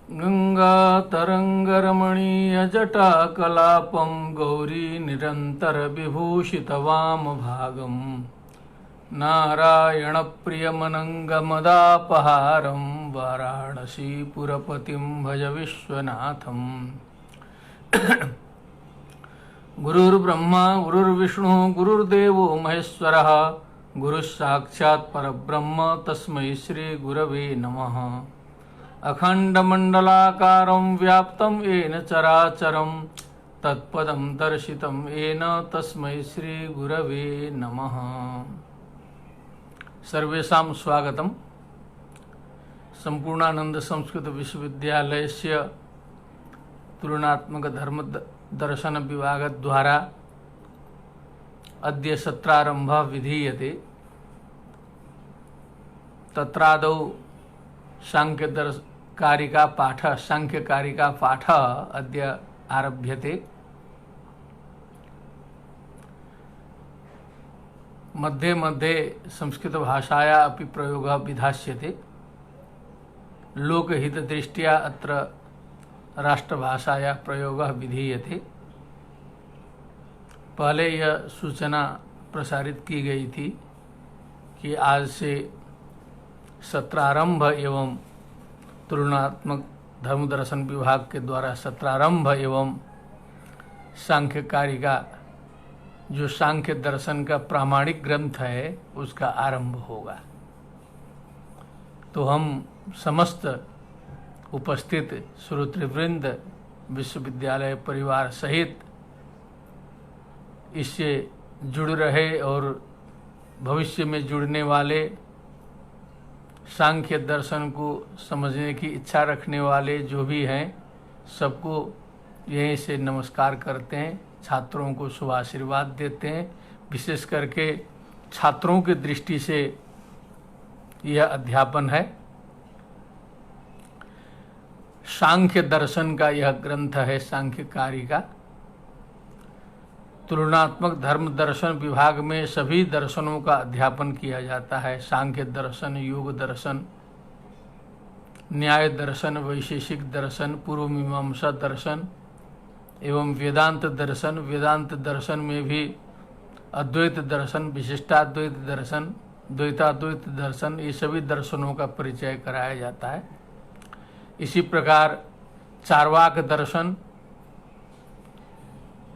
गंगातरङ्गरमणीयजटाकलापं गौरी निरन्तरविभूषितवामभागं नारायणप्रियमनङ्गमदापहारं वाराणसीपुरपतिं भज विश्वनाथम्। गुरुर्ब्रह्मा गुरुर्विष्णु गुरुर्देवो महेश्वरः गुरुस्साक्षात् परब्रह्म तस्मै श्रीगुरवे नमः। अखण्डमण्डलाकारं व्याप्तं येन चराचरं तत्पदं दर्शितं येन तस्मै श्रीगुरवे नमः। सर्वेषां स्वागतम्। सम्पूर्णानंद संस्कृत विश्वविद्यालयस्य तुलनात्मक धर्म दर्शन विभाग द्वारा अद्य सत्रारम्भः विधीयते। तत्रादौ सांख्यकारिका पाठ अद्य आरभ्यते। मध्ये मध्ये संस्कृत भाषाया अपि प्रयोगः विधास्यते। लोकहितदृष्ट्या अत्र राष्ट्रभाषाया प्रयोगः विधीयते। पहले यह सूचना प्रसारित की गई थी कि आज से सत्रारंभ एवं तुलनात्मक धर्म दर्शन विभाग के द्वारा सत्रारंभ एवं सांख्यकारिका जो सांख्य दर्शन का प्रामाणिक ग्रंथ है उसका आरंभ होगा। तो हम समस्त उपस्थित श्रोतृवृंद विश्वविद्यालय परिवार सहित इससे जुड़ रहे और भविष्य में जुड़ने वाले सांख्य दर्शन को समझने की इच्छा रखने वाले जो भी हैं सबको यहीं से नमस्कार करते हैं। छात्रों को शुभ आशीर्वाद देते हैं। विशेष करके छात्रों की दृष्टि से यह अध्यापन है। सांख्य दर्शन का यह ग्रंथ है सांख्यकारिका। तुलनात्मक धर्म दर्शन विभाग में सभी दर्शनों का अध्यापन किया जाता है। सांख्य दर्शन, योग दर्शन, न्याय दर्शन, वैशेषिक दर्शन, पूर्व मीमांसा दर्शन एवं वेदांत दर्शन। वेदांत दर्शन में भी अद्वैत दर्शन, विशिष्टाद्वैत दर्शन, द्वैताद्वैत दर्शन, ये सभी दर्शनों का परिचय कराया जाता है। इसी प्रकार चार्वाक दर्शन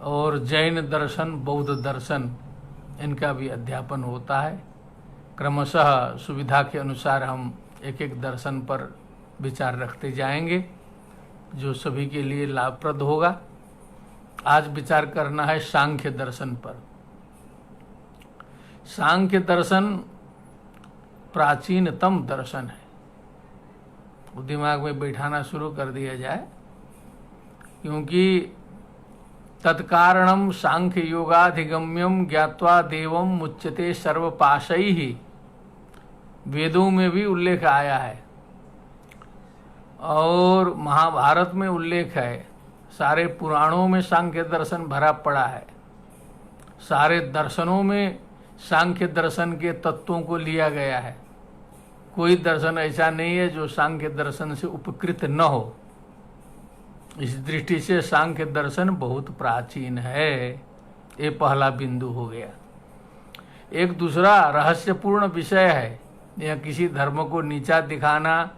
और जैन दर्शन, बौद्ध दर्शन, इनका भी अध्यापन होता है। क्रमशः सुविधा के अनुसार हम एक एक दर्शन पर विचार रखते जाएंगे जो सभी के लिए लाभप्रद होगा। आज विचार करना है सांख्य दर्शन पर। सांख्य दर्शन प्राचीनतम दर्शन है। वो दिमाग में बैठाना शुरू कर दिया जाए, क्योंकि तत्कारणम सांख्य योगाधिगम्यम ज्ञात्वा देवम मुच्यते सर्वपाशैः। वेदों में भी उल्लेख आया है और महाभारत में उल्लेख है। सारे पुराणों में सांख्य दर्शन भरा पड़ा है। सारे दर्शनों में सांख्य दर्शन के तत्वों को लिया गया है। कोई दर्शन ऐसा नहीं है जो सांख्य दर्शन से उपकृत न हो। इस दृष्टि से सांख्य दर्शन बहुत प्राचीन है। ये पहला बिंदु हो गया। एक दूसरा रहस्यपूर्ण विषय है। यह किसी धर्म को नीचा दिखाना,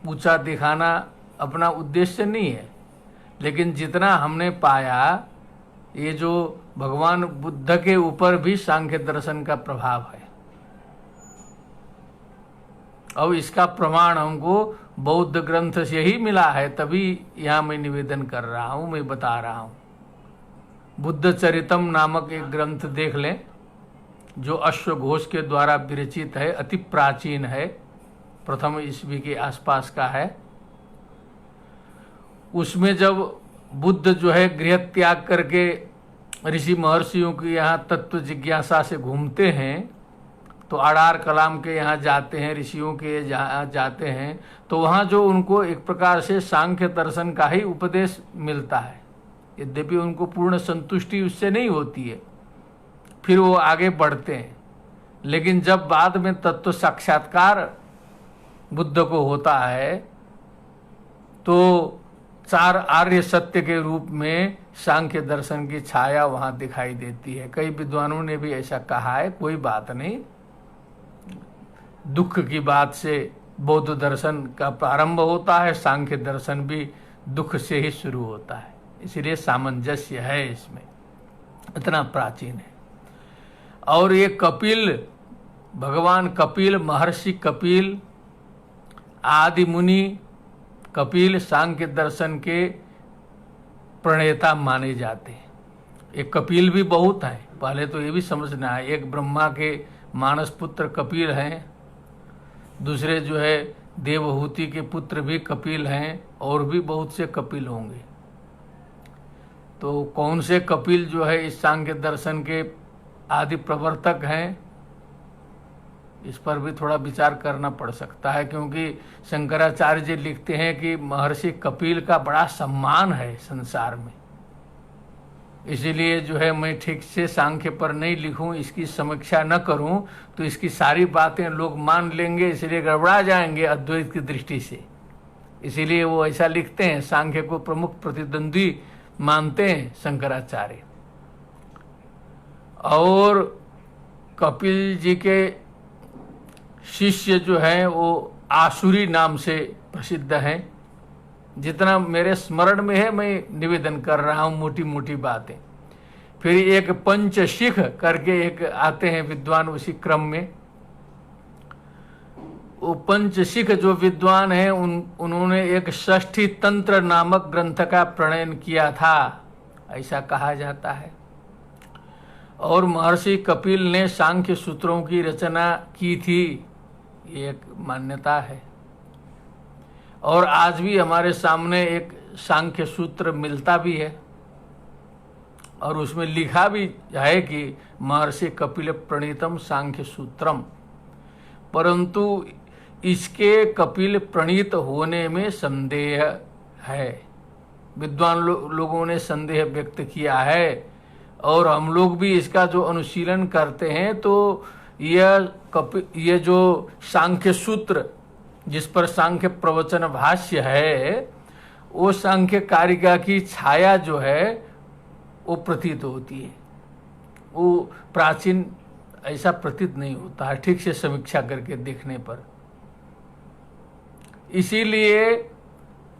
ऊंचा दिखाना अपना उद्देश्य नहीं है। लेकिन जितना हमने पाया, ये जो भगवान बुद्ध के ऊपर भी सांख्य दर्शन का प्रभाव है। अब इसका प्रमाण हमको बौद्ध ग्रंथ से ही मिला है, तभी यहाँ मैं निवेदन कर रहा हूँ, मैं बता रहा हूँ। बुद्ध चरितम नामक एक ग्रंथ देख लें जो अश्वघोष के द्वारा विरचित है। अति प्राचीन है, प्रथम ईस्वी के आसपास का है। उसमें जब बुद्ध जो है गृह त्याग करके ऋषि महर्षियों की यहाँ तत्व जिज्ञासा से घूमते हैं, तो आड़ार कलाम के यहाँ जाते हैं, ऋषियों के जहाँ जाते हैं, तो वहाँ जो उनको एक प्रकार से सांख्य दर्शन का ही उपदेश मिलता है। यद्यपि उनको पूर्ण संतुष्टि उससे नहीं होती है, फिर वो आगे बढ़ते हैं। लेकिन जब बाद में तत्व साक्षात्कार बुद्ध को होता है तो चार आर्य सत्य के रूप में सांख्य दर्शन की छाया वहां दिखाई देती है। कई विद्वानों ने भी ऐसा कहा है, कोई बात नहीं, दुख की बात से बौद्ध दर्शन का प्रारंभ होता है, सांख्य दर्शन भी दुख से ही शुरू होता है, इसलिए सामंजस्य है इसमें, इतना प्राचीन है। और ये कपिल, भगवान कपिल, महर्षि कपिल, आदि मुनि कपिल सांख्य दर्शन के प्रणेता माने जाते हैं। एक कपिल भी बहुत हैं, पहले तो ये भी समझना है, एक ब्रह्मा के मानस पुत्र कपिल हैं, दूसरे जो है देवहूति के पुत्र भी कपिल हैं, और भी बहुत से कपिल होंगे। तो कौन से कपिल जो है इस सांख्य दर्शन के आदि प्रवर्तक हैं, इस पर भी थोड़ा विचार करना पड़ सकता है, क्योंकि शंकराचार्य जी लिखते हैं कि महर्षि कपिल का बड़ा सम्मान है संसार में। इसीलिए जो है मैं ठीक से सांख्य पर नहीं लिखूं, इसकी समीक्षा न करूं, तो इसकी सारी बातें लोग मान लेंगे, इसलिए गड़बड़ा जाएंगे अद्वैत की दृष्टि से। इसीलिए वो ऐसा लिखते हैं, सांख्य को प्रमुख प्रतिद्वंदी मानते हैं शंकराचार्य। और कपिल जी के शिष्य जो हैं वो आसुरी नाम से प्रसिद्ध हैं। जितना मेरे स्मरण में है मैं निवेदन कर रहा हूँ, मोटी मोटी बातें। फिर एक पंचशिख करके एक आते हैं विद्वान उसी क्रम में। वो पंचशिख जो विद्वान हैं उन्होंने एक षष्ठी तंत्र नामक ग्रंथ का प्रणयन किया था, ऐसा कहा जाता है। और महर्षि कपिल ने सांख्य सूत्रों की रचना की थी, ये एक मान्यता है। और आज भी हमारे सामने एक सांख्य सूत्र मिलता भी है, और उसमें लिखा भी है कि महर्षि कपिल प्रणीतम सांख्य सूत्रम। परंतु इसके कपिल प्रणीत होने में संदेह है, विद्वान लोगों ने संदेह व्यक्त किया है। और हम लोग भी इसका जो अनुशीलन करते हैं तो ये जो सांख्य सूत्र जिस पर सांख्य प्रवचन भाष्य है, वो सांख्य कारिका की छाया जो है वो प्रतीत होती है, वो प्राचीन ऐसा प्रतीत नहीं होता है ठीक से समीक्षा करके देखने पर। इसीलिए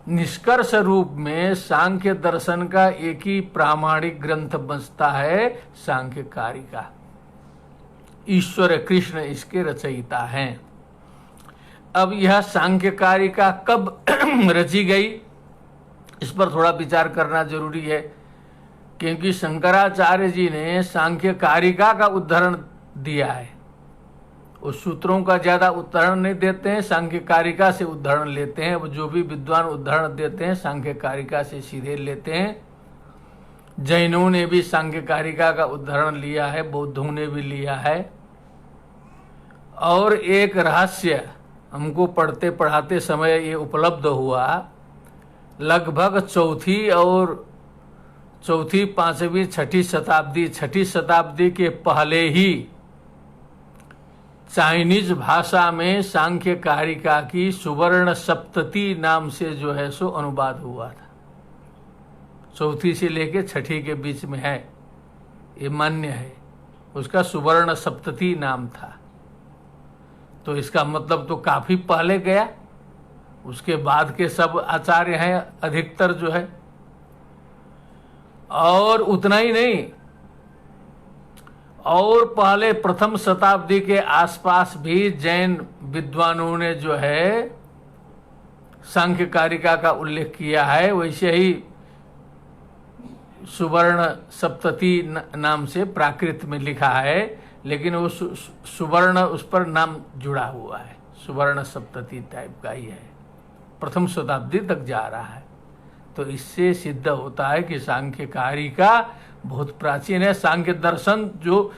निष्कर्ष रूप में सांख्य दर्शन का एक ही प्रामाणिक ग्रंथ बचता है, सांख्य कारिका। ईश्वर कृष्ण इसके रचयिता हैं। अब यह सांख्य कारिका कब रची गई, इस पर थोड़ा विचार करना जरूरी है, क्योंकि शंकराचार्य जी ने सांख्य कारिका का उदाहरण दिया है। उस सूत्रों का ज्यादा उदाहरण नहीं देते हैं, सांख्य कारिका से उदाहरण लेते हैं। वो जो भी विद्वान उदाहरण देते हैं सांख्य कारिका से सीधे लेते हैं। जैनों ने भी सांख्य कारिका का उदाहरण लिया है, बौद्धों ने भी लिया है। और एक रहस्य हमको पढ़ते पढ़ाते समय ये उपलब्ध हुआ, लगभग चौथी, पांचवी, छठी शताब्दी के पहले ही चाइनीज भाषा में सांख्य कारिका की सुवर्ण सप्तती नाम से जो है सो अनुवाद हुआ था। चौथी से लेके छठी के बीच में है, ये मान्य है। उसका सुवर्ण सप्तती नाम था। तो इसका मतलब तो काफी पहले गया। उसके बाद के सब आचार्य हैं अधिकतर जो है। और उतना ही नहीं, और पहले प्रथम शताब्दी के आसपास भी जैन विद्वानों ने जो है सांख्य कारिका का उल्लेख किया है। वैसे ही सुवर्ण सप्तती नाम से प्राकृत में लिखा है, लेकिन वो सुवर्ण उस पर नाम जुड़ा हुआ है, सुवर्ण सप्तती टाइप का ही है, प्रथम शताब्दी तक जा रहा है। तो इससे सिद्ध होता है कि सांख्य कारिका बहुत प्राचीन है। सांख्य दर्शन जो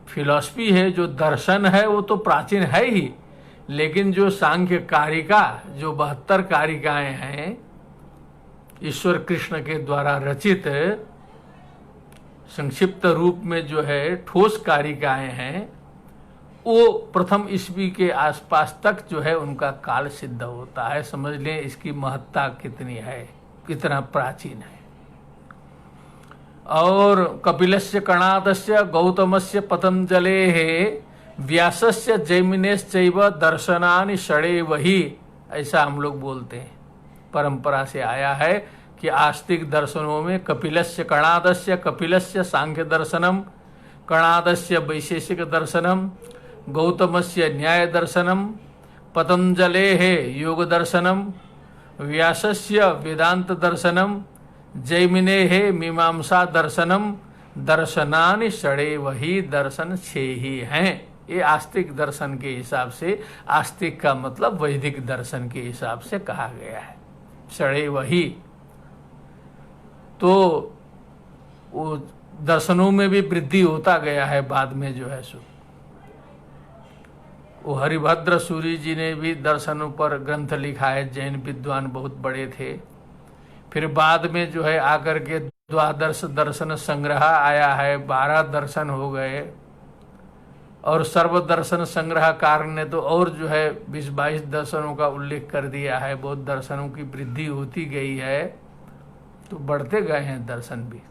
फिलॉसफी है, जो दर्शन है, वो तो प्राचीन है ही, लेकिन जो सांख्य कारिका, जो 72 कारिकाएं हैं ईश्वर कृष्ण के द्वारा रचित, संक्षिप्त रूप में जो है ठोस कारिकाएं हैं, वो प्रथम ईस्वी के आसपास तक जो है उनका काल सिद्ध होता है। समझ लें इसकी महत्ता कितनी है, कितना प्राचीन है। और कपिलस्य कणादस्य गौतमस्य पतंजलेः व्यासस्य जैमिनेश्चैव दर्शनानि षडेवहि, ऐसा हम लोग बोलते हैं। परंपरा से आया है कि आस्तिक दर्शनों में कपिलस्य कणादस्य, कपिलस्य सांख्य दर्शनम, कणादस्य वैशेषिक दर्शनम, गौतमस्य न्याय दर्शनम, पतंजलेः योग दर्शनम, व्यासस्य वेदांत दर्शनम, जैमिनेः मीमांसा दर्शनम, दर्शनानि षडेवहि, दर्शन 6 ही हैं। ये आस्तिक दर्शन के हिसाब से, आस्तिक का मतलब वैदिक दर्शन के हिसाब से कहा गया है, षडेवहि। तो वो दर्शनों में भी वृद्धि होता गया है बाद में जो है सो। वो हरिभद्र सूरी जी ने भी दर्शनों पर ग्रंथ लिखा है, जैन विद्वान बहुत बड़े थे। फिर बाद में जो है आकर के द्वादश दर्शन संग्रह आया है, 12 दर्शन हो गए। और सर्व दर्शन संग्रहकार ने तो और जो है 20-22 दर्शनों का उल्लेख कर दिया है। बहुत दर्शनों की वृद्धि होती गई है, तो बढ़ते गए हैं दर्शन भी।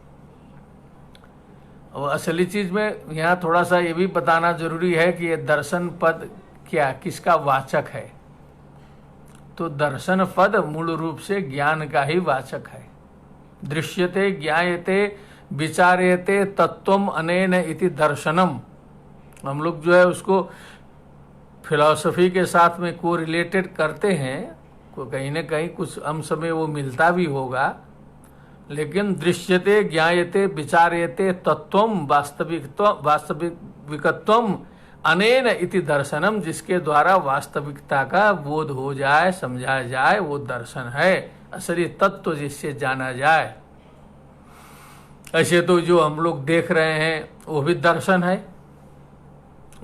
और असली चीज में यहाँ थोड़ा सा ये भी बताना जरूरी है कि ये दर्शन पद क्या, किसका वाचक है। तो दर्शन पद मूल रूप से ज्ञान का ही वाचक है। दृश्यते ज्ञायते विचार्यते तत्वम अनेन इति दर्शनम। हम लोग जो है उसको फिलॉसफी के साथ में को रिलेटेड करते हैं, कहीं न कहीं कुछ अंश में वो मिलता भी होगा, लेकिन दृश्यते ज्ञायते विचार्यते तत्वम वास्तविकत्वम अनेन इति दर्शनम, जिसके द्वारा वास्तविकता का बोध हो जाए, समझा जाए, वो दर्शन है। असली तत्व जिससे जाना जाए। ऐसे तो जो हम लोग देख रहे हैं वो भी दर्शन है।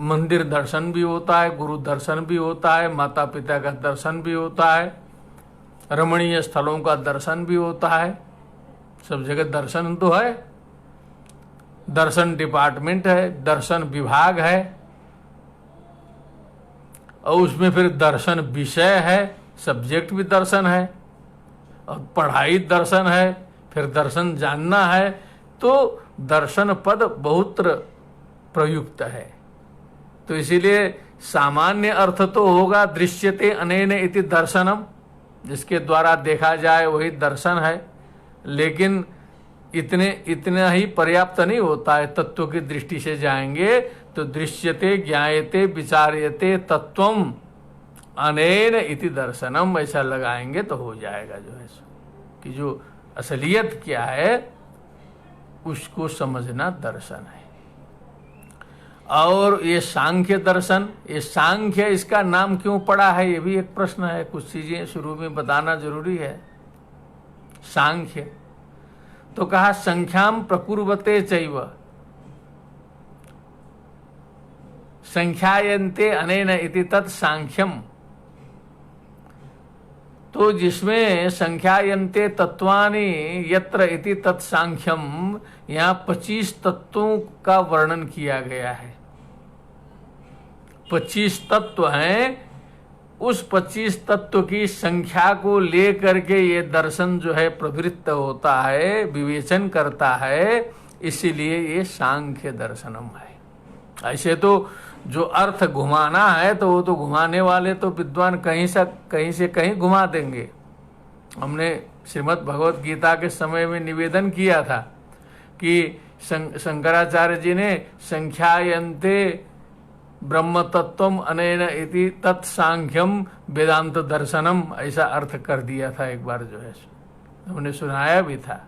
मंदिर दर्शन भी होता है, गुरु दर्शन भी होता है, माता पिता का दर्शन भी होता है, रमणीय स्थलों का दर्शन भी होता है। सब जगह दर्शन तो है। दर्शन डिपार्टमेंट है, दर्शन विभाग है, और उसमें फिर दर्शन विषय है, सब्जेक्ट भी दर्शन है, और पढ़ाई दर्शन है, फिर दर्शन जानना है। तो दर्शन पद बहुत्र प्रयुक्त है। तो इसीलिए सामान्य अर्थ तो होगा दृश्यते अनेन इति दर्शनम, जिसके द्वारा देखा जाए वही दर्शन है। लेकिन इतना ही पर्याप्त नहीं होता है। तत्व की दृष्टि से जाएंगे तो दृश्यते ज्ञायते विचार्यते तत्वम अनेन इति दर्शनम, ऐसा लगाएंगे तो हो जाएगा जो है कि जो असलियत क्या है उसको समझना दर्शन है। और ये सांख्य दर्शन, ये सांख्य इसका नाम क्यों पड़ा है, ये भी एक प्रश्न है। कुछ चीजें शुरू में बताना जरूरी है। सांख्य तो कहा संख्याम प्रकुर्वते चैव संख्यायन्ते अनेन इति तत् सांख्यम। तो जिसमें संख्यायन्ते तत्वानि यत्र इति तत् सांख्यम, यहाँ 25 तत्वों का वर्णन किया गया है। 25 तत्व हैं। उस 25 तत्व की संख्या को लेकर के ये दर्शन जो है प्रवृत्त होता है, विवेचन करता है। इसीलिए ये सांख्य दर्शनम है। ऐसे तो जो अर्थ घुमाना है तो वो तो घुमाने वाले तो विद्वान कहीं से कहीं घुमा देंगे। हमने श्रीमद् भगवत गीता के समय में निवेदन किया था कि शंकराचार्य जी ने संख्यायन्ते ब्रह्म तत्वम अनेन इति तत्सांख्यम वेदांत दर्शनम, ऐसा अर्थ कर दिया था एक बार जो है, हमने सुनाया भी था।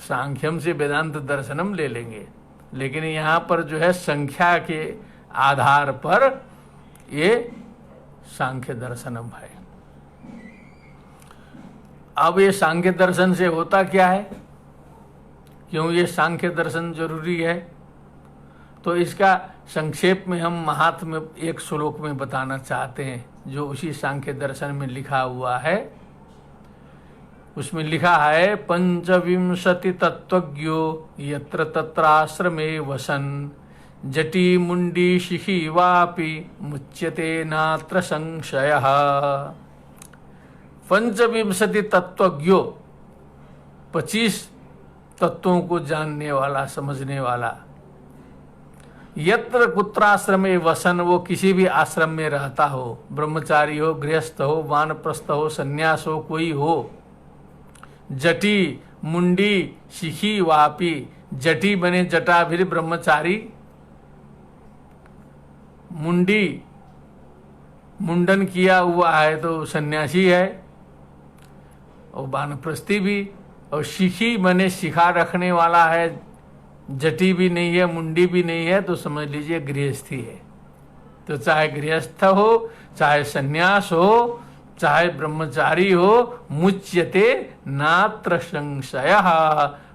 सांख्यम से वेदांत दर्शनम ले लेंगे, लेकिन यहाँ पर जो है संख्या के आधार पर ये सांख्य दर्शनम है। अब ये सांख्य दर्शन से होता क्या है, क्यों ये सांख्य दर्शन जरूरी है, तो इसका संक्षेप में हम महात्म्य एक श्लोक में बताना चाहते हैं, जो उसी सांख्य दर्शन में लिखा हुआ है। उसमें लिखा है, पंचविंशति तत्वज्ञो यत्र तत्राश्रमे वसन जटी मुंडी शिखी वापि मुच्यते नात्र संशयः। पंचविंशति तत्वज्ञो, 25 तत्वों को जानने वाला, समझने वाला। यत्र कुत्राश्रमे वसन, वो किसी भी आश्रम में रहता हो, ब्रह्मचारी हो, गृहस्थ हो, वानप्रस्थ हो, सन्यास हो, कोई हो। जटी मुंडी शिखी वापी, जटी बने जटाभिर ब्रह्मचारी, मुंडी मुंडन किया हुआ है तो सन्यासी है, और वानप्रस्थी भी। और शिखी बने शिखा रखने वाला है, जटी भी नहीं है, मुंडी भी नहीं है, तो समझ लीजिए गृहस्थी है। तो चाहे गृहस्थ हो, चाहे सन्यास हो, चाहे ब्रह्मचारी हो, मुच्यते नात्र संशयः,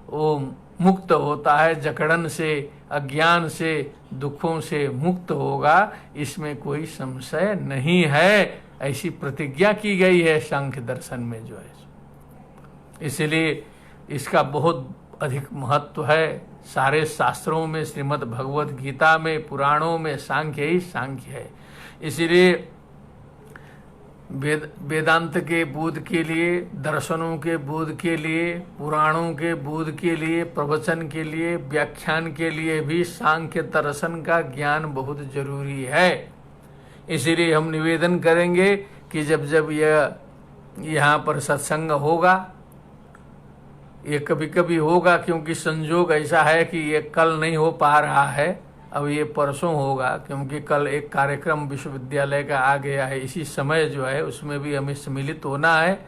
वो मुक्त होता है, जकड़न से, अज्ञान से, दुखों से मुक्त होगा, इसमें कोई संशय नहीं है। ऐसी प्रतिज्ञा की गई है सांख्य दर्शन में जो है। इसलिए इसका बहुत अधिक महत्व है। सारे शास्त्रों में, श्रीमद् भगवत गीता में, पुराणों में सांख्य ही सांख्य है। इसलिए वेदांत के बोध के लिए, दर्शनों के बोध के लिए, पुराणों के बोध के लिए, प्रवचन के लिए, व्याख्यान के लिए भी सांख्य दर्शन का ज्ञान बहुत जरूरी है। इसलिए हम निवेदन करेंगे कि जब जब यह यहाँ पर सत्संग होगा, ये कभी कभी होगा, क्योंकि संजोग ऐसा है कि ये कल नहीं हो पा रहा है, अब ये परसों होगा, क्योंकि कल एक कार्यक्रम विश्वविद्यालय का आ गया है, इसी समय जो है उसमें भी हमें सम्मिलित होना है।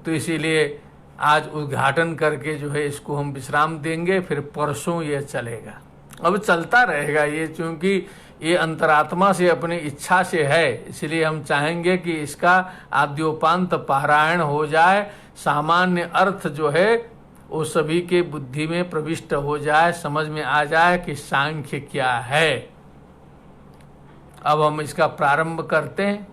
तो इसीलिए आज उद्घाटन करके जो है इसको हम विश्राम देंगे, फिर परसों ये चलेगा। अब चलता रहेगा ये, क्योंकि ये अंतरात्मा से, अपनी इच्छा से है। इसलिए हम चाहेंगे कि इसका आद्योपांत पारायण हो जाए, सामान्य अर्थ जो है वो सभी के बुद्धि में प्रविष्ट हो जाए, समझ में आ जाए कि सांख्य क्या है। अब हम इसका प्रारंभ करते हैं।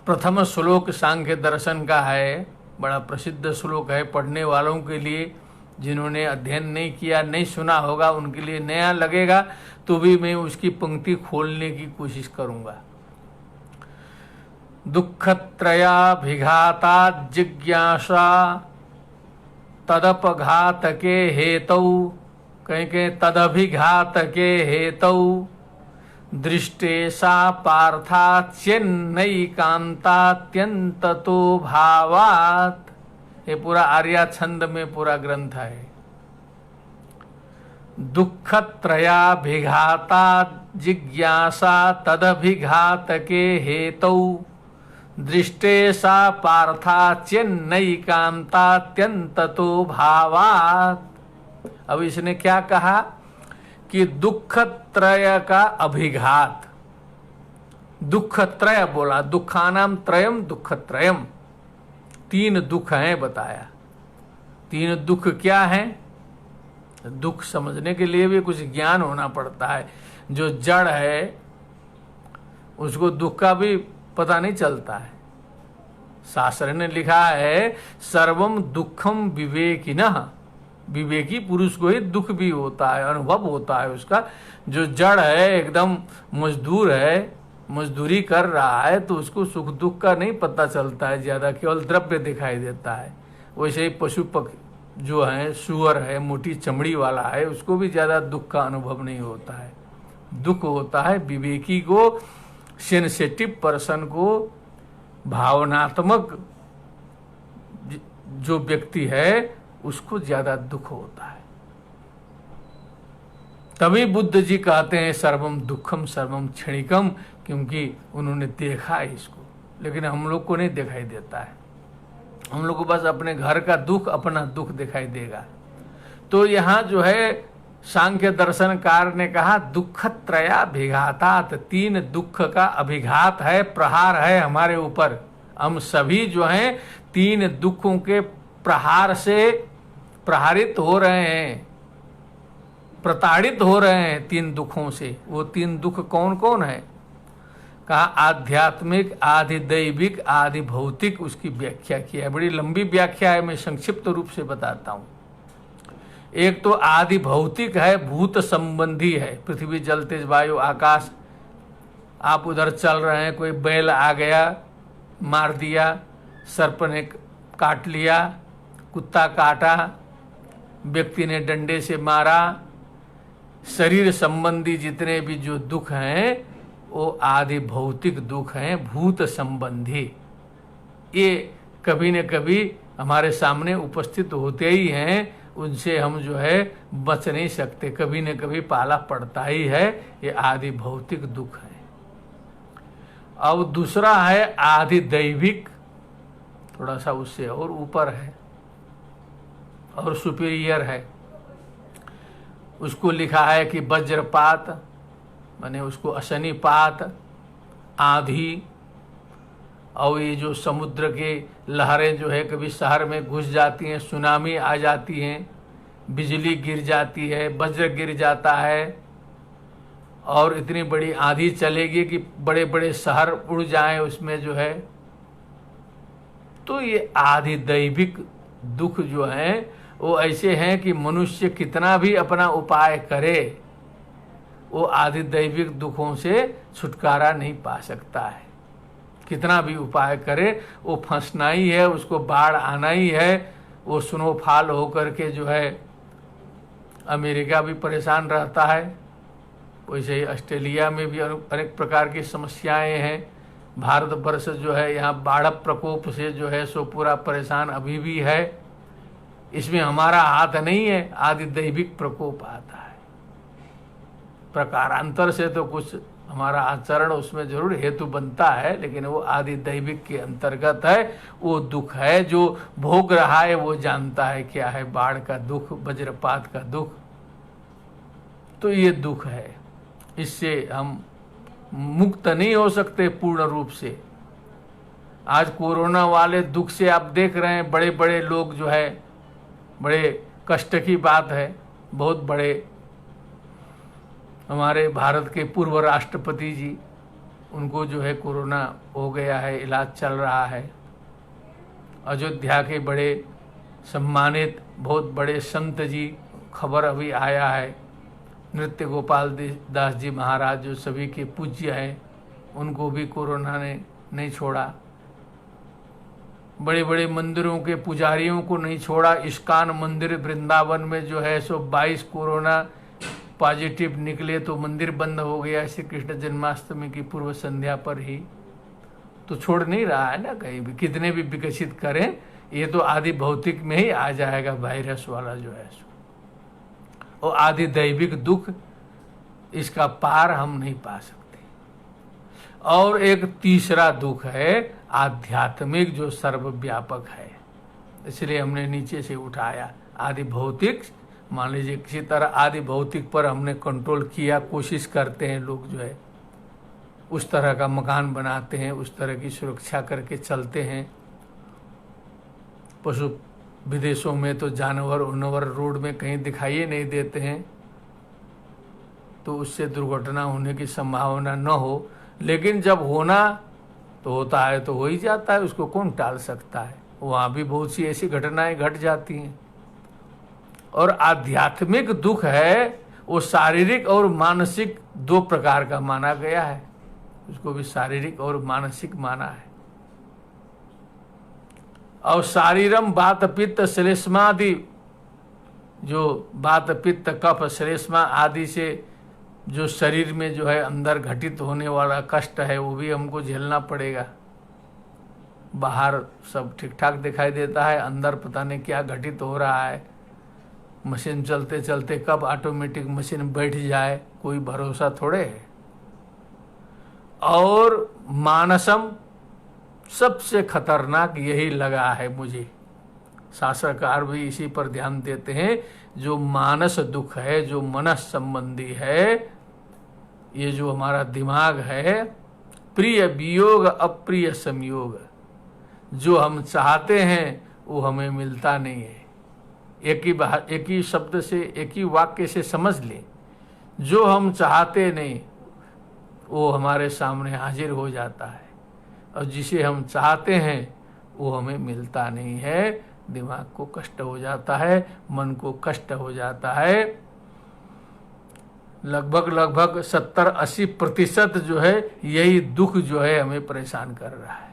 प्रथम श्लोक सांख्य दर्शन का है, बड़ा प्रसिद्ध श्लोक है, पढ़ने वालों के लिए, जिन्होंने अध्ययन नहीं किया, नहीं सुना होगा, उनके लिए नया लगेगा, तो भी मैं उसकी पंक्ति खोलने की कोशिश करूंगा। दुःखत्रयाभिघाता जिज्ञासा तदपघातके हेतौ, कहीं तदभिघातके हेतौ, दृष्टे सा पार्था चेन्नैकान्तात्यन्ततो भावात्। ये पूरा आर्या छंद में पूरा ग्रंथ है। दुःखत्रयाभिघाता जिज्ञासा तदभिघातके हेतौ, दृष्टे सा पार्था चेन्नैकान्तात्यन्ततो भावात्। अब इसने क्या कहा कि दुख त्रय का अभिघात, दुख त्रय बोला, दुखानाम त्रयम दुख त्रयम, 3 दुख हैं बताया। 3 दुख क्या हैं? दुख समझने के लिए भी कुछ ज्ञान होना पड़ता है। जो जड़ है उसको दुख का भी पता नहीं चलता है। शास्त्र ने लिखा है सर्वम दुखम विवेकिनः, विवेकी पुरुष को ही दुख भी होता है, अनुभव होता है उसका। जो जड़ है, एकदम मजदूर है, मजदूरी कर रहा है, तो उसको सुख दुख का नहीं पता चलता है ज्यादा, केवल द्रव्य दिखाई देता है। वैसे ही पशु पक्षी जो है, सुअर है, मोटी चमड़ी वाला है, उसको भी ज्यादा दुख का अनुभव नहीं होता है। दुख होता है विवेकी को, सेंसिटिव पर्सन को, भावनात्मक जो व्यक्ति है उसको ज्यादा दुख होता है। तभी बुद्ध जी कहते हैं सर्वम दुखम सर्वम क्षणिकम, क्योंकि उन्होंने देखा है इसको। लेकिन हम लोग को नहीं दिखाई देता है, हम लोग को बस अपने घर का दुख, अपना दुख दिखाई देगा। तो यहाँ जो है सांख्य दर्शनकार ने कहा दुख त्रयाभिघातात, 3 दुख का अभिघात है, प्रहार है हमारे ऊपर। हम सभी जो हैं 3 दुखों के प्रहार से प्रहारित हो रहे हैं, प्रताड़ित हो रहे हैं 3 दुखों से। वो 3 दुख कौन कौन है? कहा आध्यात्मिक, आदि दैविक, आदि भौतिक। उसकी व्याख्या की है, बड़ी लंबी व्याख्या है, मैं संक्षिप्त रूप से बताता हूं। एक तो आदि भौतिक है, भूत संबंधी है, पृथ्वी जल तेज वायु आकाश। आप उधर चल रहे हैं, कोई बैल आ गया, मार दिया, सर्प ने काट लिया, कुत्ता काटा, व्यक्ति ने डंडे से मारा, शरीर संबंधी जितने भी जो दुख हैं वो आदि भौतिक दुख हैं, भूत संबंधी। ये कभी न कभी हमारे सामने उपस्थित होते ही हैं, उनसे हम जो है बच नहीं सकते, कभी न कभी पाला पड़ता ही है। ये आदि भौतिक दुख है। अब दूसरा है आदि दैविक, थोड़ा सा उससे और ऊपर है और सुपीरियर है। उसको लिखा है कि वज्रपात, माने उसको अशनिपात, आंधी, और ये जो समुद्र के लहरें जो है कभी शहर में घुस जाती हैं, सुनामी आ जाती हैं, बिजली गिर जाती है, वज्र गिर जाता है, और इतनी बड़ी आंधी चलेगी कि बड़े बड़े शहर उड़ जाएं उसमें जो है। तो ये आदि दैविक दुख जो हैं वो ऐसे हैं कि मनुष्य कितना भी अपना उपाय करे वो आदि दैविक दुखों से छुटकारा नहीं पा सकता है। कितना भी उपाय करे वो फंसना ही है, उसको बाढ़ आना ही है। वो स्नोफॉल होकर के जो है अमेरिका भी परेशान रहता है, वैसे ही ऑस्ट्रेलिया में भी अनेक प्रकार की समस्याएं हैं। भारतवर्ष जो है यहाँ बाढ़ प्रकोप से जो है सो पूरा परेशान अभी भी है। इसमें हमारा हाथ नहीं है, आदि दैविक प्रकोप आता है। प्रकारांतर से तो कुछ हमारा आचरण उसमें जरूर हेतु बनता है, लेकिन वो आदि दैविक के अंतर्गत है। वो दुख है, जो भोग रहा है वो जानता है क्या है बाढ़ का दुख, वज्रपात का दुख। तो ये दुख है, इससे हम मुक्त नहीं हो सकते पूर्ण रूप से। आज कोरोना वाले दुख से आप देख रहे हैं, बड़े बड़े लोग जो है, बड़े कष्ट की बात है। बहुत बड़े हमारे भारत के पूर्व राष्ट्रपति जी, उनको जो है कोरोना हो गया है, इलाज चल रहा है। अयोध्या के बड़े सम्मानित बहुत बड़े संत जी, खबर अभी आया है, नृत्य गोपाल दास जी महाराज जो सभी के पूज्य हैं, उनको भी कोरोना ने नहीं छोड़ा। बड़े बड़े मंदिरों के पुजारियों को नहीं छोड़ा। इस्कॉन मंदिर वृंदावन में जो है सो 22 कोरोना पॉजिटिव निकले तो मंदिर बंद हो गया श्री कृष्ण जन्माष्टमी की पूर्व संध्या पर ही। तो छोड़ नहीं रहा है ना कहीं भी, कितने भी विकसित करें ये तो आदि भौतिक में ही आ जाएगा वायरस वाला जो है सो। और आदि दैविक दुख, इसका पार हम नहीं पा सकते। और एक तीसरा दुख है आध्यात्मिक, जो सर्वव्यापक है। इसलिए हमने नीचे से उठाया आदि भौतिक। मान लीजिए किसी तरह आदि भौतिक पर हमने कंट्रोल किया, कोशिश करते हैं लोग जो है, उस तरह का मकान बनाते हैं, उस तरह की सुरक्षा करके चलते हैं। पशु विदेशों में तो जानवर उनवर रोड में कहीं दिखाई नहीं देते हैं, तो उससे दुर्घटना होने की संभावना न हो। लेकिन जब होना तो होता है तो हो ही जाता है, उसको कौन टाल सकता है। वहाँ भी बहुत सी ऐसी घटनाएं घट जाती हैं। और आध्यात्मिक दुख है वो शारीरिक और मानसिक दो प्रकार का माना गया है, उसको भी शारीरिक और मानसिक माना है। और शारीरम वात पित्त श्लेष्मादि, जो वात पित्त कफ श्लेष्मा आदि से जो शरीर में जो है अंदर घटित होने वाला कष्ट है वो भी हमको झेलना पड़ेगा। बाहर सब ठीक ठाक दिखाई देता है, अंदर पता नहीं क्या घटित हो रहा है। मशीन चलते चलते कब ऑटोमेटिक मशीन बैठ जाए कोई भरोसा थोड़े है। और मानसम, सबसे खतरनाक यही लगा है मुझे, शास्त्रकार भी इसी पर ध्यान देते हैं। जो मानस दुख है, जो मनस संबंधी है, ये जो हमारा दिमाग है, प्रिय वियोग अप्रिय संयोग, जो हम चाहते हैं वो हमें मिलता नहीं है। एक ही शब्द से, एक ही वाक्य से समझ लें, जो हम चाहते नहीं वो हमारे सामने हाजिर हो जाता है, और जिसे हम चाहते हैं वो हमें मिलता नहीं है। दिमाग को कष्ट हो जाता है, मन को कष्ट हो जाता है। लगभग 70-80% जो है यही दुख जो है हमें परेशान कर रहा है।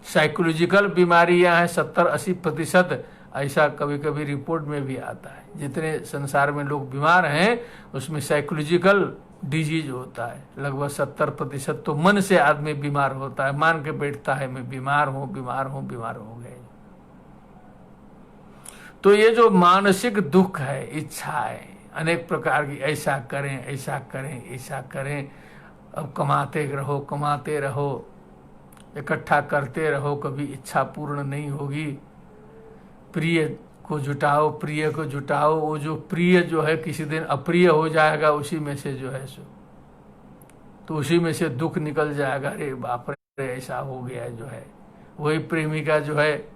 साइकोलॉजिकल बीमारियां हैं 70-80%, ऐसा कभी कभी रिपोर्ट में भी आता है। जितने संसार में लोग बीमार हैं उसमें साइकोलॉजिकल डिजीज होता है। लगभग 70% तो मन से आदमी बीमार होता है, मान के बैठता है मैं बीमार हूं बीमार हो गए। तो ये जो मानसिक दुख है, इच्छा है अनेक प्रकार की, ऐसा करें ऐसा करें ऐसा करें, अब कमाते रहो, इकट्ठा करते रहो, कभी इच्छा पूर्ण नहीं होगी। प्रिय को जुटाओ, वो जो प्रिय जो है किसी दिन अप्रिय हो जाएगा, उसी में से जो है सो, तो उसी में से दुख निकल जाएगा। अरे बाप रे ऐसा हो गया जो है। वही प्रेमिका जो है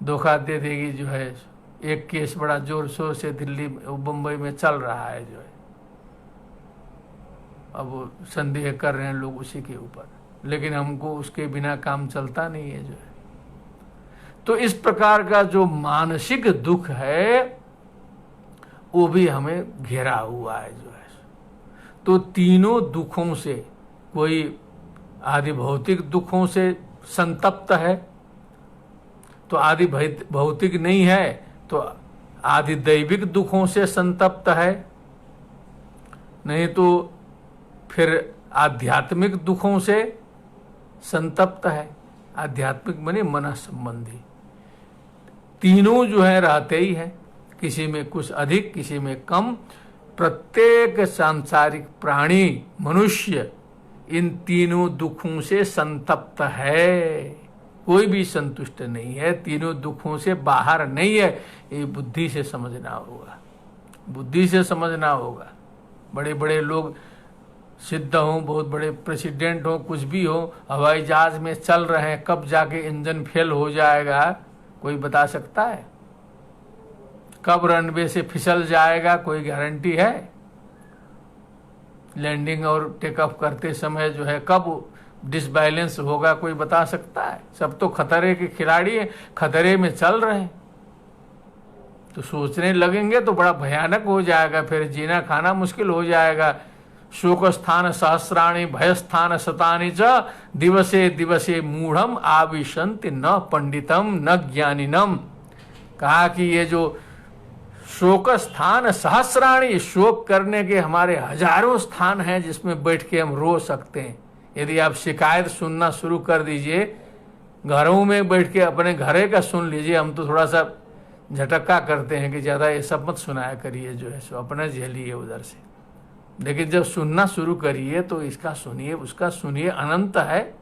धोखा दे देगी जो है। एक केस बड़ा जोर शोर से दिल्ली बम्बई में चल रहा है जो है, अब वो संदेह कर रहे हैं लोग उसी के ऊपर, लेकिन हमको उसके बिना काम चलता नहीं है जो है। तो इस प्रकार का जो मानसिक दुख है वो भी हमें घेरा हुआ है जो है। तो तीनों दुखों से, कोई आदि भौतिक दुखों से संतप्त है तो आदि भौतिक नहीं है, तो आदि दैविक दुखों से संतप्त है, नहीं तो फिर आध्यात्मिक दुखों से संतप्त है। आध्यात्मिक माने मन संबंधी। तीनों जो है रहते ही है, किसी में कुछ अधिक किसी में कम। प्रत्येक सांसारिक प्राणी मनुष्य इन तीनों दुखों से संतप्त है, कोई भी संतुष्ट नहीं है, तीनों दुखों से बाहर नहीं है। ये बुद्धि से समझना होगा, बुद्धि से समझना होगा। बड़े बड़े लोग सिद्ध हों, बहुत बड़े प्रेसिडेंट हों, कुछ भी हो, हवाई जहाज में चल रहे हैं, कब जाके इंजन फेल हो जाएगा कोई बता सकता है? कब रनवे से फिसल जाएगा कोई गारंटी है? लैंडिंग और टेक ऑफ करते समय जो है कब डिसबैलेंस होगा कोई बता सकता है? सब तो खतरे के खिलाड़ी हैं, खतरे में चल रहे हैं। तो सोचने लगेंगे तो बड़ा भयानक हो जाएगा, फिर जीना खाना मुश्किल हो जाएगा। शोक स्थान सहस्राणि भय स्थान शतानि च दिवसे दिवसे मूढ़म आविशन्ति न पंडितम न ज्ञानिनम। कहा कि ये जो शोक स्थान सहस्राणि, शोक करने के हमारे हजारों स्थान हैं जिसमें बैठ के हम रो सकते हैं। यदि आप शिकायत सुनना शुरू कर दीजिए, घरों में बैठ के अपने घरे का सुन लीजिए। हम तो थोड़ा सा झटका करते हैं कि ज़्यादा ये सब मत सुनाया करिए जो है सो, अपना झेलिए उधर से। लेकिन जब सुनना शुरू करिए तो इसका सुनिए उसका सुनिए, अनंत है।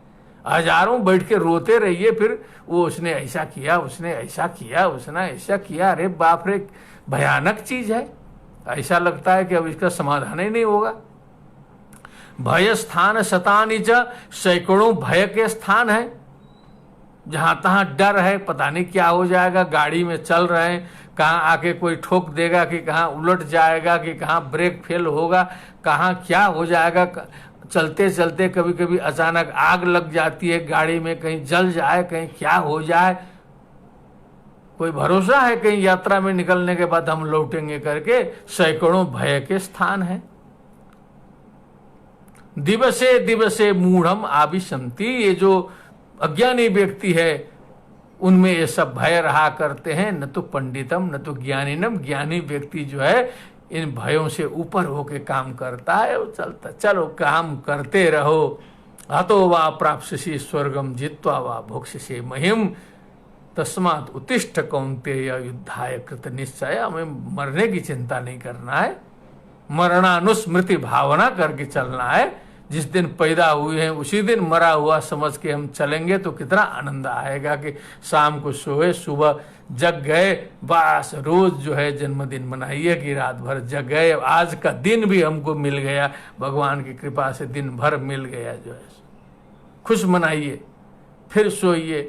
हजारों बैठ के रोते रहिए, फिर वो उसने ऐसा किया, उसने ऐसा किया, उसने ऐसा किया। अरे बाप रे, भयानक चीज है। ऐसा लगता है कि अब इसका समाधान ही नहीं होगा। भय स्थान शतानि च, सैकड़ों भय के स्थान है, जहां तहां डर है, पता नहीं क्या हो जाएगा। गाड़ी में चल रहे हैं, कहाँ आके कोई ठोक देगा, कि कहाँ उलट जाएगा, कि कहाँ ब्रेक फेल होगा, कहाँ क्या हो जाएगा। चलते चलते कभी कभी अचानक आग लग जाती है गाड़ी में, कहीं जल जाए, कहीं क्या हो जाए। कोई भरोसा है कहीं यात्रा में निकलने के बाद हम लौटेंगे करके? सैकड़ों भय के स्थान है। दिवसे दिवसे मूढ़म आविशन्ति, ये जो अज्ञानी व्यक्ति है उनमें ये सब भय रहा करते हैं। न तो पंडितम न तो ज्ञानिनम, ज्ञानी व्यक्ति जो है इन भयों से ऊपर होके काम करता है। वो चलता, चलो काम करते रहो। हतो वा प्राप्स्यसि स्वर्गम जित्वा वा भोक्ष्यसि महिम, तस्मात् उत्तिष्ठ कौन्तेय युद्धाय कृत निश्चय। हमें मरने की चिंता नहीं करना है, मरणानुस्मृति भावना करके चलना है। जिस दिन पैदा हुए हैं उसी दिन मरा हुआ समझ के हम चलेंगे तो कितना आनंद आएगा कि शाम को सोए, सुबह जग गए, बस रोज जो है जन्मदिन मनाइए कि रात भर जग गए, आज का दिन भी हमको मिल गया, भगवान की कृपा से दिन भर मिल गया जो है, खुश मनाइए। फिर सोइए,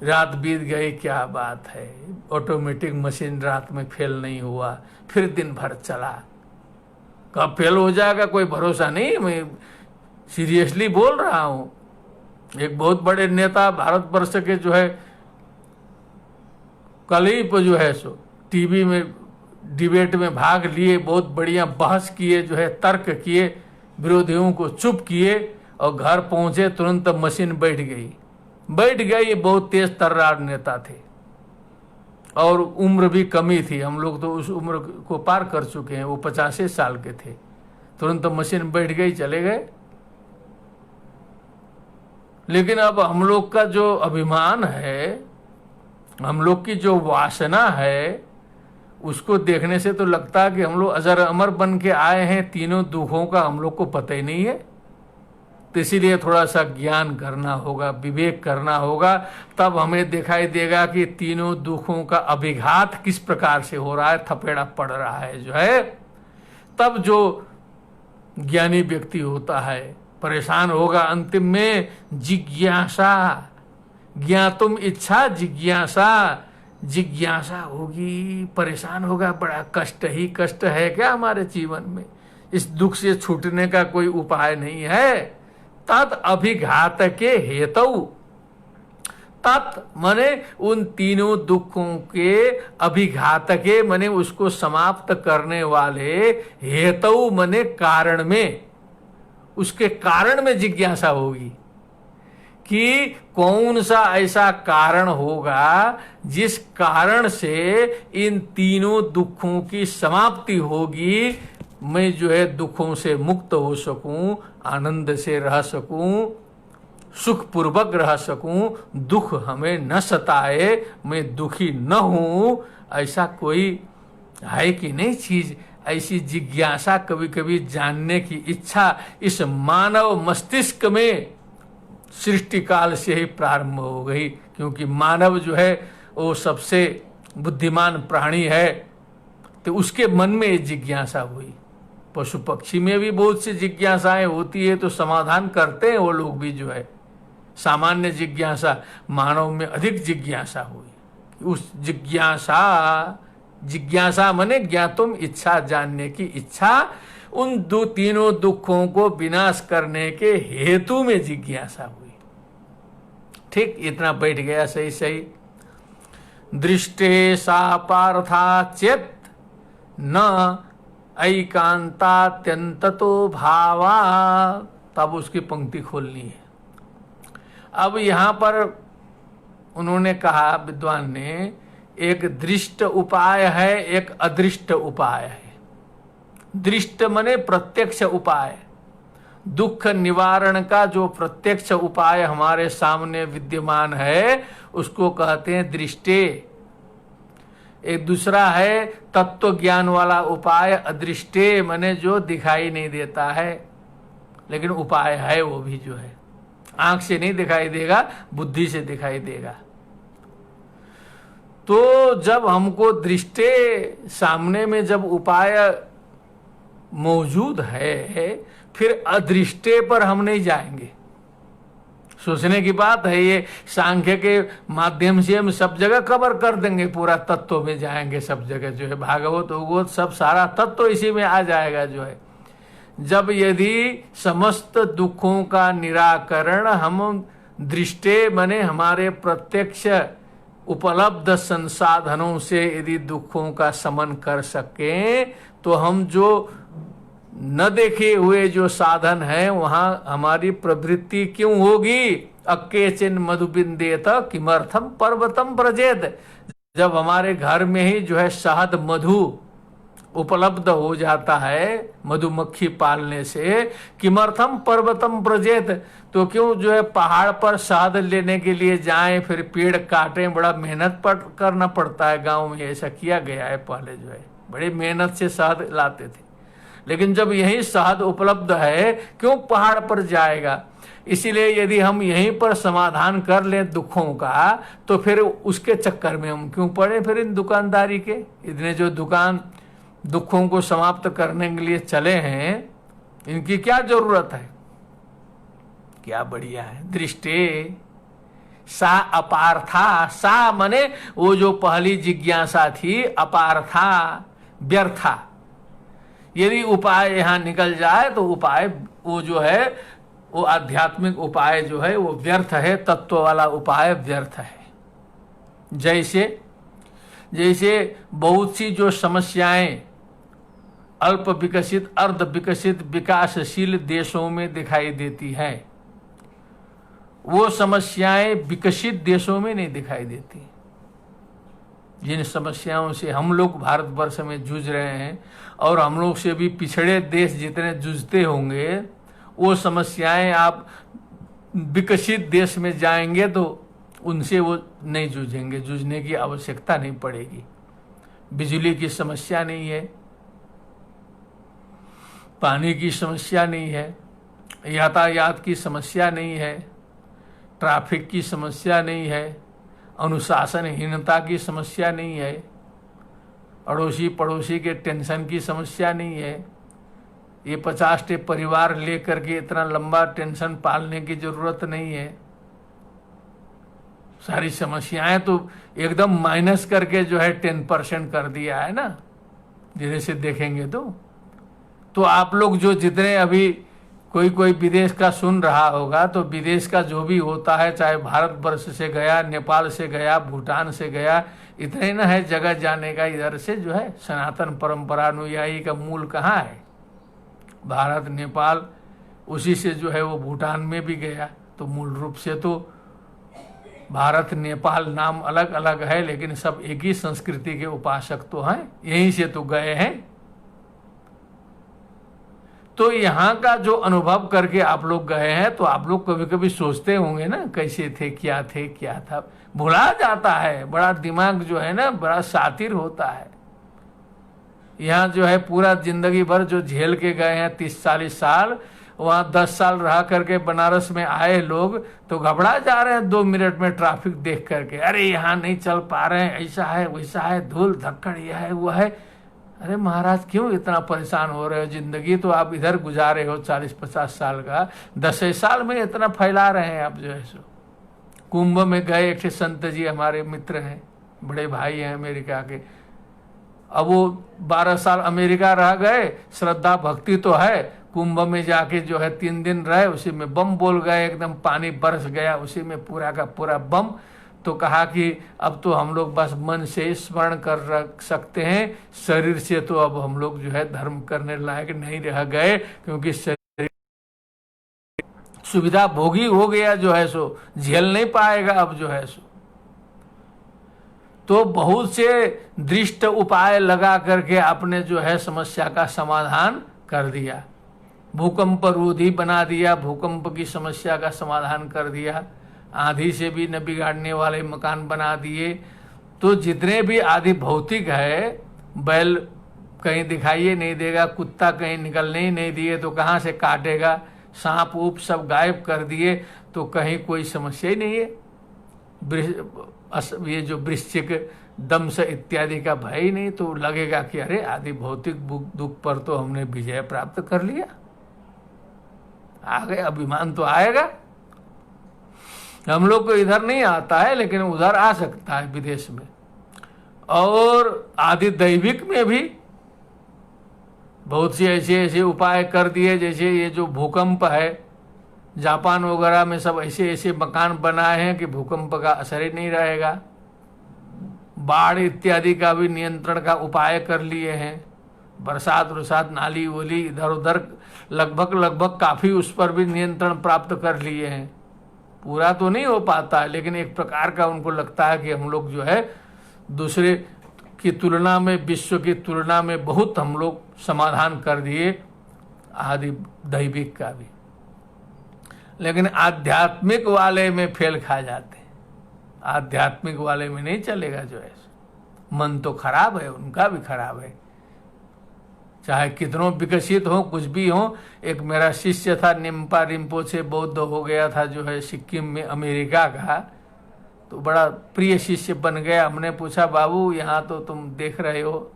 रात बीत गई, क्या बात है, ऑटोमेटिक मशीन रात में फेल नहीं हुआ, फिर दिन भर चला। कब फेल हो जाएगा कोई भरोसा नहीं। मैं सीरियसली बोल रहा हूं। एक बहुत बड़े नेता भारतवर्ष के जो है कल ही पर जो है सो टीवी में डिबेट में भाग लिए, बहुत बढ़िया बहस किए, जो है तर्क किए, विरोधियों को चुप किए, और घर पहुंचे तुरंत मशीन बैठ गई। ये बहुत तेज तर्रार नेता थे और उम्र भी कमी थी, हम लोग तो उस उम्र को पार कर चुके हैं, वो 85 साल के थे। तुरंत मशीन बैठ गई, चले गए। लेकिन अब हम लोग का जो अभिमान है, हम लोग की जो वासना है, उसको देखने से तो लगता है कि हम लोग अजर अमर बन के आए हैं। तीनों दुखों का हम लोग को पता ही नहीं है। तो इसीलिए थोड़ा सा ज्ञान करना होगा, विवेक करना होगा, तब हमें दिखाई देगा कि तीनों दुखों का अभिघात किस प्रकार से हो रहा है, थपेड़ा पड़ रहा है जो है। तब जो ज्ञानी व्यक्ति होता है परेशान होगा अंतिम में। जिज्ञासा, ज्ञातुम इच्छा जिज्ञासा होगी, परेशान होगा, बड़ा कष्ट ही कष्ट है क्या हमारे जीवन में, इस दुख से छूटने का कोई उपाय नहीं है। तत् अभिघात के हेतु, तत् मने उन तीनों दुखों के अभिघात के मने उसको समाप्त करने वाले, हेतु मने कारण में, उसके कारण में जिज्ञासा होगी कि कौन सा ऐसा कारण होगा जिस कारण से इन तीनों दुखों की समाप्ति होगी, मैं जो है दुखों से मुक्त हो सकूं, आनंद से रह सकूं, सुखपूर्वक रह सकूं, दुख हमें न सताए, मैं दुखी न हूं। ऐसा कोई है कि नहीं चीज, ऐसी जिज्ञासा कभी कभी जानने की इच्छा इस मानव मस्तिष्क में सृष्टि काल से ही प्रारंभ हो गई। क्योंकि मानव जो है वो सबसे बुद्धिमान प्राणी है, तो उसके मन में ये जिज्ञासा हुई। पशु पक्षी में भी बहुत सी जिज्ञासाएं होती है, तो समाधान करते हैं वो लोग भी जो है। सामान्य जिज्ञासा, मानव में अधिक जिज्ञासा हुई। उस जिज्ञासा मने ज्ञातुम इच्छा, जानने की इच्छा, उन तीनों दुखों को विनाश करने के हेतु में जिज्ञासा हुई। ठीक, इतना बैठ गया सही सही। दृष्टे सा पार्था चेत न ऐकांतात्यंततो भावा, तब उसकी पंक्ति खोलनी है। अब यहां पर उन्होंने कहा, विद्वान ने, एक दृष्ट उपाय है, एक अदृष्ट उपाय है। दृष्ट मने प्रत्यक्ष उपाय, दुख निवारण का जो प्रत्यक्ष उपाय हमारे सामने विद्यमान है उसको कहते हैं दृष्टे। एक दूसरा है तत्व ज्ञान वाला उपाय, अदृष्टे मने जो दिखाई नहीं देता है, लेकिन उपाय है वो भी जो है, आंख से नहीं दिखाई देगा, बुद्धि से दिखाई देगा। तो जब हमको दृष्टे सामने में जब उपाय मौजूद है, फिर अदृष्टे पर हम नहीं जाएंगे। सोचने की बात है, ये सांख्य के माध्यम से हम सब जगह कवर कर देंगे, पूरा तत्व में जाएंगे सब जगह जो है, भागवत उगवत सब सारा तत्व इसी में आ जाएगा जो है। जब यदि समस्त दुखों का निराकरण हम दृष्टे मने हमारे प्रत्यक्ष उपलब्ध संसाधनों से यदि दुखों का शमन कर सकें, तो हम जो न देखे हुए जो साधन है वहां हमारी प्रवृत्ति क्यों होगी। अक्केचिन मधुबिंदेत किमर्थम पर्वतम व्रजेत, जब हमारे घर में ही जो है शहद मधु उपलब्ध हो जाता है मधुमक्खी पालने से, किमर्थम पर्वतम व्रजेत, तो क्यों जो है पहाड़ पर शहद लेने के लिए जाएं, फिर पेड़ काटें, बड़ा मेहनत करना पड़ता है। गांव में ऐसा किया गया है, पहले जो है बड़ी मेहनत से शहद लाते थे, लेकिन जब यही शहद उपलब्ध है क्यों पहाड़ पर जाएगा। इसीलिए यदि हम यहीं पर समाधान कर लें दुखों का, तो फिर उसके चक्कर में हम क्यों पड़े फिर इन दुकानदारी के। इतने जो दुकान दुखों को समाप्त करने के लिए चले हैं, इनकी क्या जरूरत है। क्या बढ़िया है। दृष्टे सा अपार्था, सा मने वो जो पहली जिज्ञासा थी, अपार्था व्यर्था। यदि उपाय यहां निकल जाए तो उपाय वो जो है वो आध्यात्मिक उपाय जो है वो व्यर्थ है, तत्व वाला उपाय व्यर्थ है। जैसे जैसे बहुत सी जो समस्याएं अल्प विकसित, अर्ध विकसित, विकासशील देशों में दिखाई देती हैं, वो समस्याएं विकसित देशों में नहीं दिखाई देती। जिन समस्याओं से हम लोग भारतवर्ष में जूझ रहे हैं और हम लोग से भी पिछड़े देश जितने जूझते होंगे, वो समस्याएं आप विकसित देश में जाएंगे तो उनसे वो नहीं जूझेंगे, जूझने की आवश्यकता नहीं पड़ेगी। बिजली की समस्या नहीं है, पानी की समस्या नहीं है, यातायात की समस्या नहीं है, ट्रैफिक की समस्या नहीं है, अनुशासनहीनता की समस्या नहीं है, अड़ोसी पड़ोसी के टेंशन की समस्या नहीं है। ये 50 परिवार लेकर के इतना लंबा टेंशन पालने की जरूरत नहीं है। सारी समस्याएं तो एकदम माइनस करके जो है 10% कर दिया है ना, धीरे से देखेंगे तो आप लोग जो जितने अभी कोई विदेश का सुन रहा होगा, तो विदेश का जो भी होता है, चाहे भारतवर्ष से गया, नेपाल से गया, भूटान से गया, इतने न है जगह जाने का। इधर से जो है सनातन परंपरा अनुयायी का मूल कहाँ है? भारत, नेपाल, उसी से जो है वो भूटान में भी गया। तो मूल रूप से तो भारत नेपाल नाम अलग अलग है, लेकिन सब एक ही संस्कृति के उपासक तो हैं, यहीं से तो गए हैं। तो यहाँ का जो अनुभव करके आप लोग गए हैं, तो आप लोग कभी कभी सोचते होंगे ना, कैसे थे, क्या था, भुला जाता है। बड़ा दिमाग जो है ना, बड़ा शातिर होता है। यहाँ जो है पूरा जिंदगी भर जो झेल के गए हैं 30-40 साल, वहाँ 10 साल रह करके बनारस में आए लोग तो घबरा जा रहे हैं 2 मिनट में ट्रैफिक देख करके। अरे यहाँ नहीं चल पा रहे हैं, ऐसा है वैसा है, धूल धक्कड़, यह है वो है। अरे महाराज क्यों इतना परेशान हो रहे हो? जिंदगी तो आप इधर गुजारे हो 40-50 साल का, 10 साल में इतना फैला रहे हैं आप जो है सो। कुंभ में गए एक संत जी, हमारे मित्र हैं, बड़े भाई हैं अमेरिका के। अब वो 12 साल अमेरिका रह गए, श्रद्धा भक्ति तो है, कुंभ में जाके जो है 3 दिन रहे, उसी में बम बोल गए, एकदम पानी बरस गया उसी में पूरा का पूरा बम। तो कहा कि अब तो हम लोग बस मन से स्मरण कर रख सकते हैं, शरीर से तो अब हम लोग जो है धर्म करने लायक नहीं रह गए, क्योंकि शरीर सुविधा भोगी हो गया जो है सो, झेल नहीं पाएगा अब जो है सो। तो बहुत से दृष्ट उपाय लगा करके आपने जो है समस्या का समाधान कर दिया, भूकंप रोधी बना दिया, भूकंप की समस्या का समाधान कर दिया, आंधी से भी न बिगाड़ने वाले मकान बना दिए। तो जितने भी आदि भौतिक है, बैल कहीं दिखाइए नहीं देगा, कुत्ता कहीं निकलने ही नहीं दिए तो कहाँ से काटेगा, सांप ऊप सब गायब कर दिए तो कहीं कोई समस्या ही नहीं है। ये जो वृश्चिक दंश इत्यादि का भय ही नहीं, तो लगेगा कि अरे आदि भौतिक दुख पर तो हमने विजय प्राप्त कर लिया, आ गए, अभिमान तो आएगा। हम लोग को इधर नहीं आता है, लेकिन उधर आ सकता है विदेश में। और आदि दैविक में भी बहुत से ऐसे उपाय कर दिए, जैसे ये जो भूकंप है, जापान वगैरह में सब ऐसे मकान बनाए हैं कि भूकंप का असर ही नहीं रहेगा। बाढ़ इत्यादि का भी नियंत्रण का उपाय कर लिए हैं, बरसात नाली वोली इधर उधर लगभग काफी उस पर भी नियंत्रण प्राप्त कर लिए हैं। पूरा तो नहीं हो पाता है, लेकिन एक प्रकार का उनको लगता है कि हम लोग जो है दूसरे की तुलना में, विश्व की तुलना में बहुत हम लोग समाधान कर दिए आदि दैविक का भी। लेकिन आध्यात्मिक वाले में फेल खा जाते हैं, आध्यात्मिक वाले में नहीं चलेगा जो है। मन तो खराब है, उनका भी खराब है, चाहे कितनों विकसित हो, कुछ भी हो। एक मेरा शिष्य था, निम्पा रिम्पोचे, बौद्ध हो गया था जो है सिक्किम में, अमेरिका का, तो बड़ा प्रिय शिष्य बन गया। हमने पूछा बाबू यहाँ तो तुम देख रहे हो,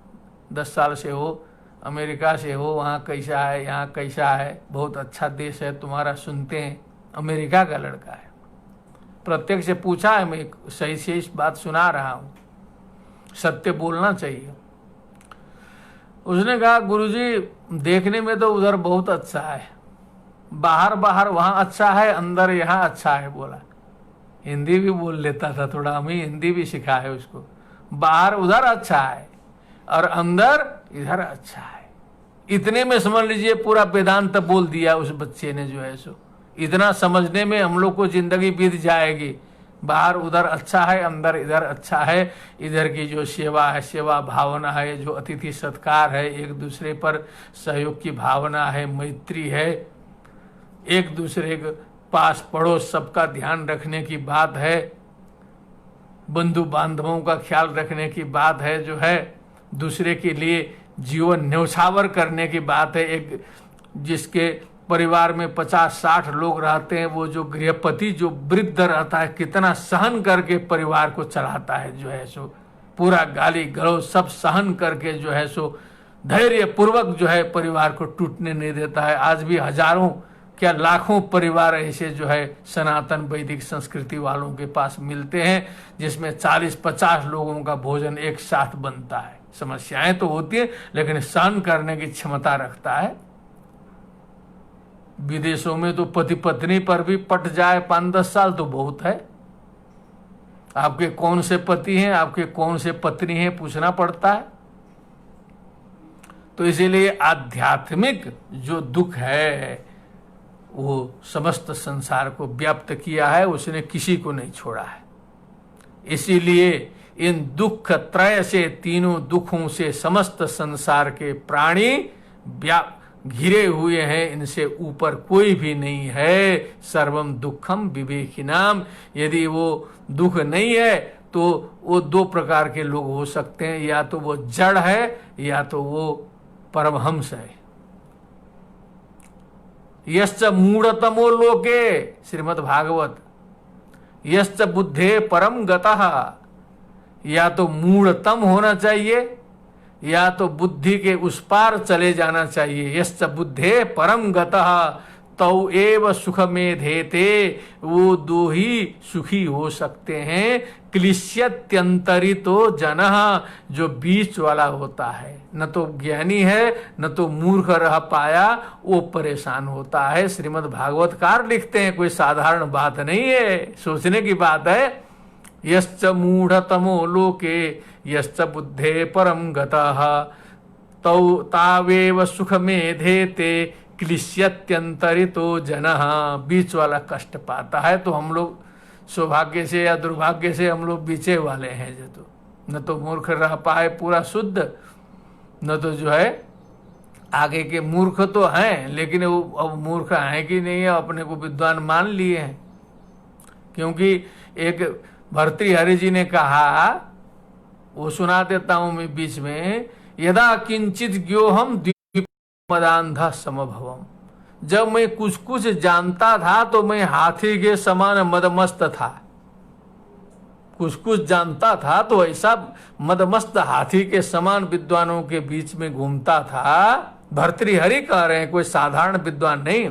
10 साल से हो, अमेरिका से हो, वहाँ कैसा है, यहाँ कैसा है, बहुत अच्छा देश है तुम्हारा, सुनते हैं। अमेरिका का लड़का है, प्रत्येक से पूछा है, मैं सही से इस बात सुना रहा हूँ, सत्य बोलना चाहिए। उसने कहा गुरुजी देखने में तो उधर बहुत अच्छा है, बाहर वहाँ अच्छा है, अंदर यहाँ अच्छा है। बोला हिंदी भी बोल लेता था थोड़ा, हमें हिंदी भी सिखा है उसको। बाहर उधर अच्छा है और अंदर इधर अच्छा है। इतने में समझ लीजिए पूरा वेदांत बोल दिया उस बच्चे ने जो है सो। इतना समझने में हम लोग को जिंदगी बीत जाएगी। बाहर उधर अच्छा है, अंदर इधर अच्छा है। इधर की जो सेवा है, सेवा भावना है, जो अतिथि सत्कार है, एक दूसरे पर सहयोग की भावना है, मैत्री है, एक दूसरे के पास पड़ोस सबका ध्यान रखने की बात है, बंधु बांधवों का ख्याल रखने की बात है, जो है दूसरे के लिए जीवन न्यौछावर करने की बात है। एक जिसके परिवार में 50-60 लोग रहते हैं, वो जो गृहपति जो वृद्ध रहता है कितना सहन करके परिवार को चलाता है, जो है सो पूरा गाली गलौज सब सहन करके जो है सो धैर्य पूर्वक जो है परिवार को टूटने नहीं देता है। आज भी हजारों क्या लाखों परिवार ऐसे जो है सनातन वैदिक संस्कृति वालों के पास मिलते हैं, जिसमें 40-50 लोगों का भोजन एक साथ बनता है। समस्याएं तो होती है, लेकिन सहन करने की क्षमता रखता है। विदेशों में तो पति पत्नी पर भी पट जाए 5-10 साल तो बहुत है। आपके कौन से पति हैं, आपके कौन से पत्नी हैं, पूछना पड़ता है। तो इसीलिए आध्यात्मिक जो दुख है वो समस्त संसार को व्याप्त किया है, उसने किसी को नहीं छोड़ा है। इसीलिए इन दुख त्रय से, तीनों दुखों से समस्त संसार के प्राणी घिरे हुए हैं। इनसे ऊपर कोई भी नहीं है। सर्वम दुखम विवेकिनाम। यदि वो दुख नहीं है तो वो दो प्रकार के लोग हो सकते हैं, या तो वो जड़ है या तो वो परमहंस है। यश्च मूढ़तमो लोके, श्रीमद् भागवत, यश्च बुद्धे परम गतः। या तो मूढ़तम होना चाहिए या तो बुद्धि के उस पार चले जाना चाहिए। यश्च बुद्धे परम गतः तौ एव सुख मेधेते। वो दो ही सुखी हो सकते हैं। क्लिश्यत्यंतरितो जनः, जो बीच वाला होता है, न तो ज्ञानी है न तो मूर्ख रह पाया, वो परेशान होता है। श्रीमद् भागवतकार लिखते हैं, कोई साधारण बात नहीं है, सोचने की बात है। यश्च मूढ़तमो लोके यश्च बुद्धे परम गतः तौ तावेव सुख मेधेते क्लिश्यत्यंतरितो जनः। बीच वाला कष्ट पाता है। तो हम लोग सौभाग्य से या दुर्भाग्य से हम लोग बीचे वाले हैं, जो तो न तो मूर्ख रह पाए पूरा शुद्ध, न तो जो है आगे के मूर्ख तो हैं, लेकिन वो अब मूर्ख हैं कि नहीं है, अपने को विद्वान मान लिए हैं। क्योंकि एक भर्तृहरि जी ने कहा, वो सुना देता हूं मैं बीच में, यदा किंचित ज्ञोहम द्विपदांधा समभवम। जब मैं कुछ कुछ जानता था तो मैं हाथी के समान मदमस्त था। कुछ कुछ जानता था तो ऐसा मदमस्त हाथी के समान विद्वानों के बीच में घूमता था। भर्तृहरि कह रहे हैं, कोई साधारण विद्वान नहीं।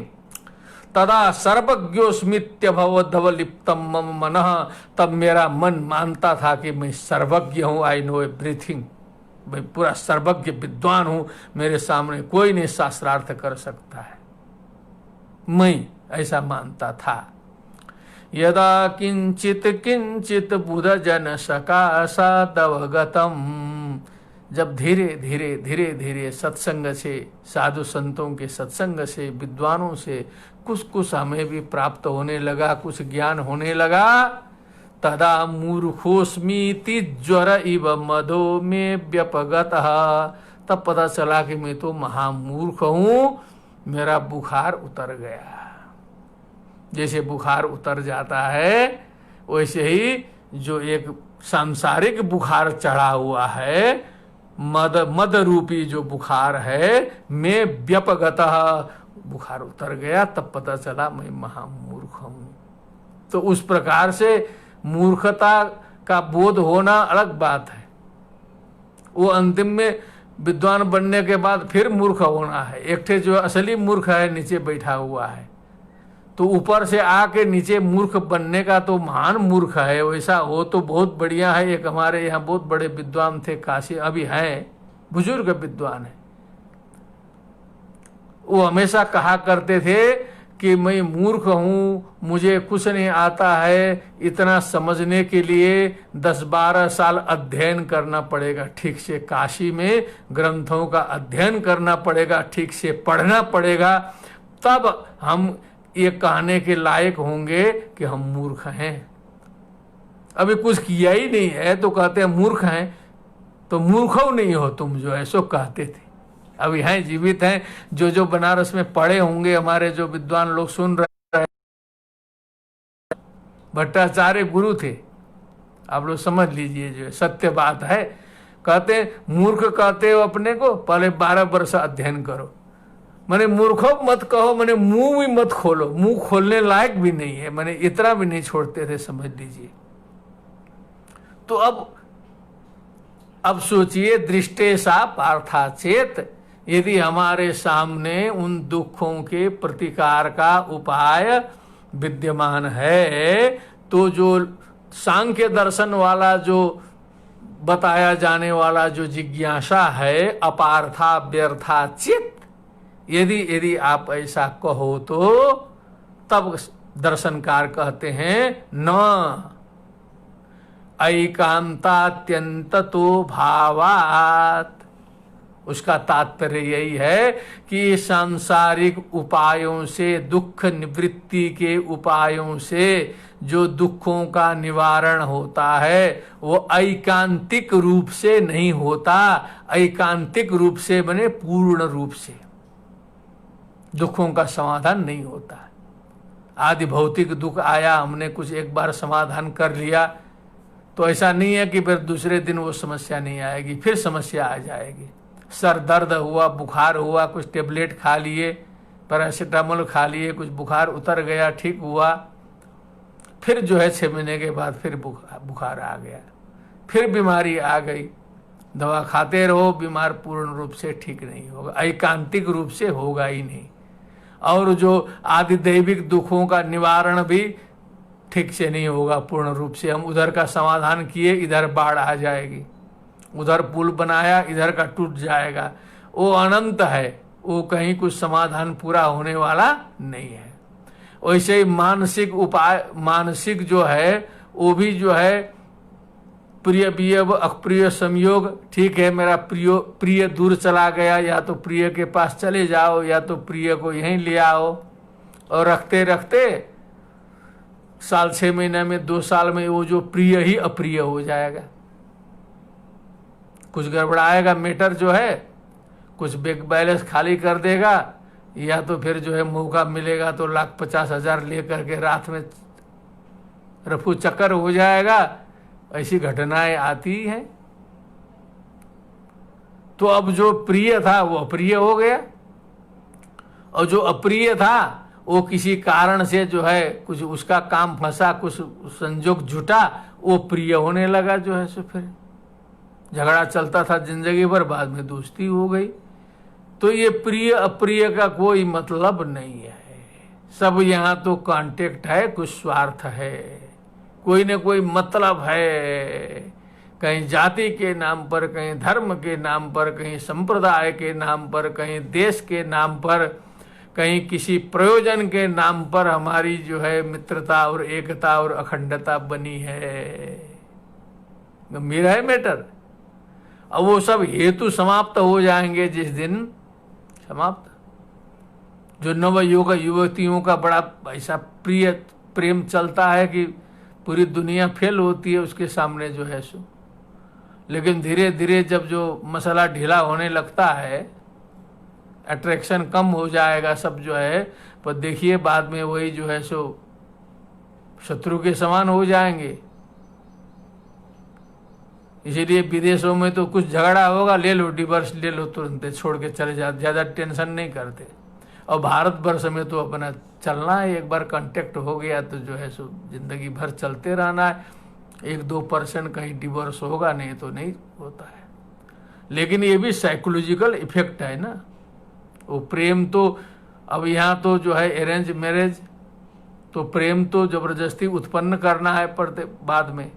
तदा सर्वज्ञोस्मित्य भवधवलिप्तम मम मनः। तब मेरा मन मानता था कि मैं सर्वज्ञ हूं, आई नो एवरीथिंग, मैं पूरा सर्वज्ञ विद्वान हूं, मेरे सामने कोई नहीं शास्त्रार्थ कर सकता है, मैं ऐसा मानता था। यदा किंचित किंचित बुध जन सकाशादवगतम। जब धीरे धीरे धीरे धीरे सत्संग से, साधु संतों के सत्संग से, विद्वानों से कुछ कुछ हमें भी प्राप्त होने लगा, कुछ ज्ञान होने लगा। तदा मूर्खोस्मीति ज्वर इव मदो में व्यपगतः। तब पता चला कि मैं तो महामूर्ख हूं, मेरा बुखार उतर गया। जैसे बुखार उतर जाता है वैसे ही जो एक सांसारिक बुखार चढ़ा हुआ है, मद रूपी जो बुखार है, मैं व्यपगतः, बुखार उतर गया। तब पता चला मैं महामूर्ख हूं। तो उस प्रकार से मूर्खता का बोध होना अलग बात है। वो अंतिम में विद्वान बनने के बाद फिर मूर्ख होना है। एक ठे जो असली मूर्ख है नीचे बैठा हुआ है, तो ऊपर से आके नीचे मूर्ख बनने का तो महान मूर्ख है। वैसा हो तो बहुत बढ़िया है। एक हमारे यहाँ बहुत बड़े विद्वान थे, काशी, अभी हैं, बुजुर्ग विद्वान है। वो हमेशा कहा करते थे कि मैं मूर्ख हूँ, मुझे कुछ नहीं आता है, इतना समझने के लिए 10-12 साल अध्ययन करना पड़ेगा ठीक से, काशी में ग्रंथों का अध्ययन करना पड़ेगा, ठीक से पढ़ना पड़ेगा, तब हम ये कहने के लायक होंगे कि हम मूर्ख हैं। अभी कुछ किया ही नहीं है तो कहते हैं मूर्ख हैं, तो मूर्ख नहीं हो तुम, जो है सो कहते थे। अब यहाँ जीवित हैं, जो बनारस में पढ़े होंगे, हमारे जो विद्वान लोग सुन रहे हैं, भट्टाचार्य गुरु थे, आप लोग समझ लीजिए, जो सत्य बात है। कहते मूर्ख कहते हो अपने को, पहले 12 वर्ष अध्ययन करो। मैंने मूर्खों मत कहो, मैंने मुंह भी मत खोलो, मुंह खोलने लायक भी नहीं है, मैंने इतना भी नहीं छोड़ते थे, समझ लीजिए। तो अब सोचिए, दृष्टे सा पार्था चेत, यदि हमारे सामने उन दुखों के प्रतिकार का उपाय विद्यमान है, तो जो सांख्य दर्शन वाला जो बताया जाने वाला जो जिज्ञासा है, अपार्था व्यर्था चित, यदि आप ऐसा कहो तो तब दर्शनकार कहते हैं न ऐकांतात्यंत तो भावात। उसका तात्पर्य यही है कि सांसारिक उपायों से, दुख निवृत्ति के उपायों से जो दुखों का निवारण होता है वो ऐकांतिक रूप से नहीं होता। ऐकांतिक रूप से बने पूर्ण रूप से दुखों का समाधान नहीं होता। आदि भौतिक दुख आया, हमने कुछ एक बार समाधान कर लिया तो ऐसा नहीं है कि फिर दूसरे दिन वो समस्या नहीं आएगी, फिर समस्या आ जाएगी। सर दर्द हुआ, बुखार हुआ, कुछ टेबलेट खा लिए, पैरासीटामोल खा लिए, कुछ बुखार उतर गया, ठीक हुआ, फिर जो है 6 महीने के बाद फिर बुखार आ गया, फिर बीमारी आ गई। दवा खाते रहो, बीमार पूर्ण रूप से ठीक नहीं होगा, ऐकांतिक रूप से होगा ही नहीं। और जो आदि दैविक दुखों का निवारण भी ठीक से नहीं होगा पूर्ण रूप से। हम उधर का समाधान किए, इधर बाढ़ आ जाएगी, उधर पुल बनाया, इधर का टूट जाएगा। वो अनंत है, वो कहीं कुछ समाधान पूरा होने वाला नहीं है। वैसे ही मानसिक उपाय, मानसिक जो है वो भी जो है प्रिय वियोग अप्रिय संयोग, ठीक है मेरा प्रिय दूर चला गया, या तो प्रिय के पास चले जाओ या तो प्रिय को यहीं ले आओ, और रखते रखते साल 6 महीने में 2 साल में वो जो प्रिय ही अप्रिय हो जाएगा। कुछ गड़बड़ाएगा मैटर जो है, कुछ बैंक बैलेंस खाली कर देगा, या तो फिर जो है मौका मिलेगा तो 1,50,000 लेकर के रात में रफू चक्कर हो जाएगा। ऐसी घटनाएं आती हैं। तो अब जो प्रिय था वो अप्रिय हो गया, और जो अप्रिय था वो किसी कारण से जो है कुछ उसका काम फंसा, कुछ संजोग जुटा, वो प्रिय होने लगा जो है। सो फिर झगड़ा चलता था जिंदगी भर, बाद में दोस्ती हो गई। तो ये प्रिय अप्रिय का कोई मतलब नहीं है, सब यहाँ तो कांटेक्ट है, कुछ स्वार्थ है, कोई न कोई मतलब है। कहीं जाति के नाम पर, कहीं धर्म के नाम पर, कहीं संप्रदाय के नाम पर, कहीं देश के नाम पर, कहीं किसी प्रयोजन के नाम पर हमारी जो है मित्रता और एकता और अखंडता बनी है। गंभीर है मैटर। अब वो सब हेतु समाप्त हो जाएंगे जिस दिन समाप्त। जो नवयुवक युवतियों का बड़ा ऐसा प्रिय प्रेम चलता है कि पूरी दुनिया फेल होती है उसके सामने जो है सो। लेकिन धीरे धीरे जब जो मसाला ढीला होने लगता है, अट्रैक्शन कम हो जाएगा सब जो है, पर देखिए बाद में वही जो है सो शत्रु के समान हो जाएंगे। इसीलिए विदेशों में तो कुछ झगड़ा होगा, ले लो डिवोर्स, ले लो, तुरंत छोड़ के चले जाते, ज़्यादा टेंशन नहीं करते। और भारतवर्ष में तो अपना चलना है, एक बार कांटेक्ट हो गया तो जो है सो जिंदगी भर चलते रहना है। 1-2% कहीं डिवोर्स होगा, नहीं तो नहीं होता है। लेकिन ये भी साइकोलॉजिकल इफेक्ट है ना। वो प्रेम तो अब यहाँ तो जो है अरेंज मैरिज, तो प्रेम तो जबरदस्ती उत्पन्न करना है पड़ते बाद में।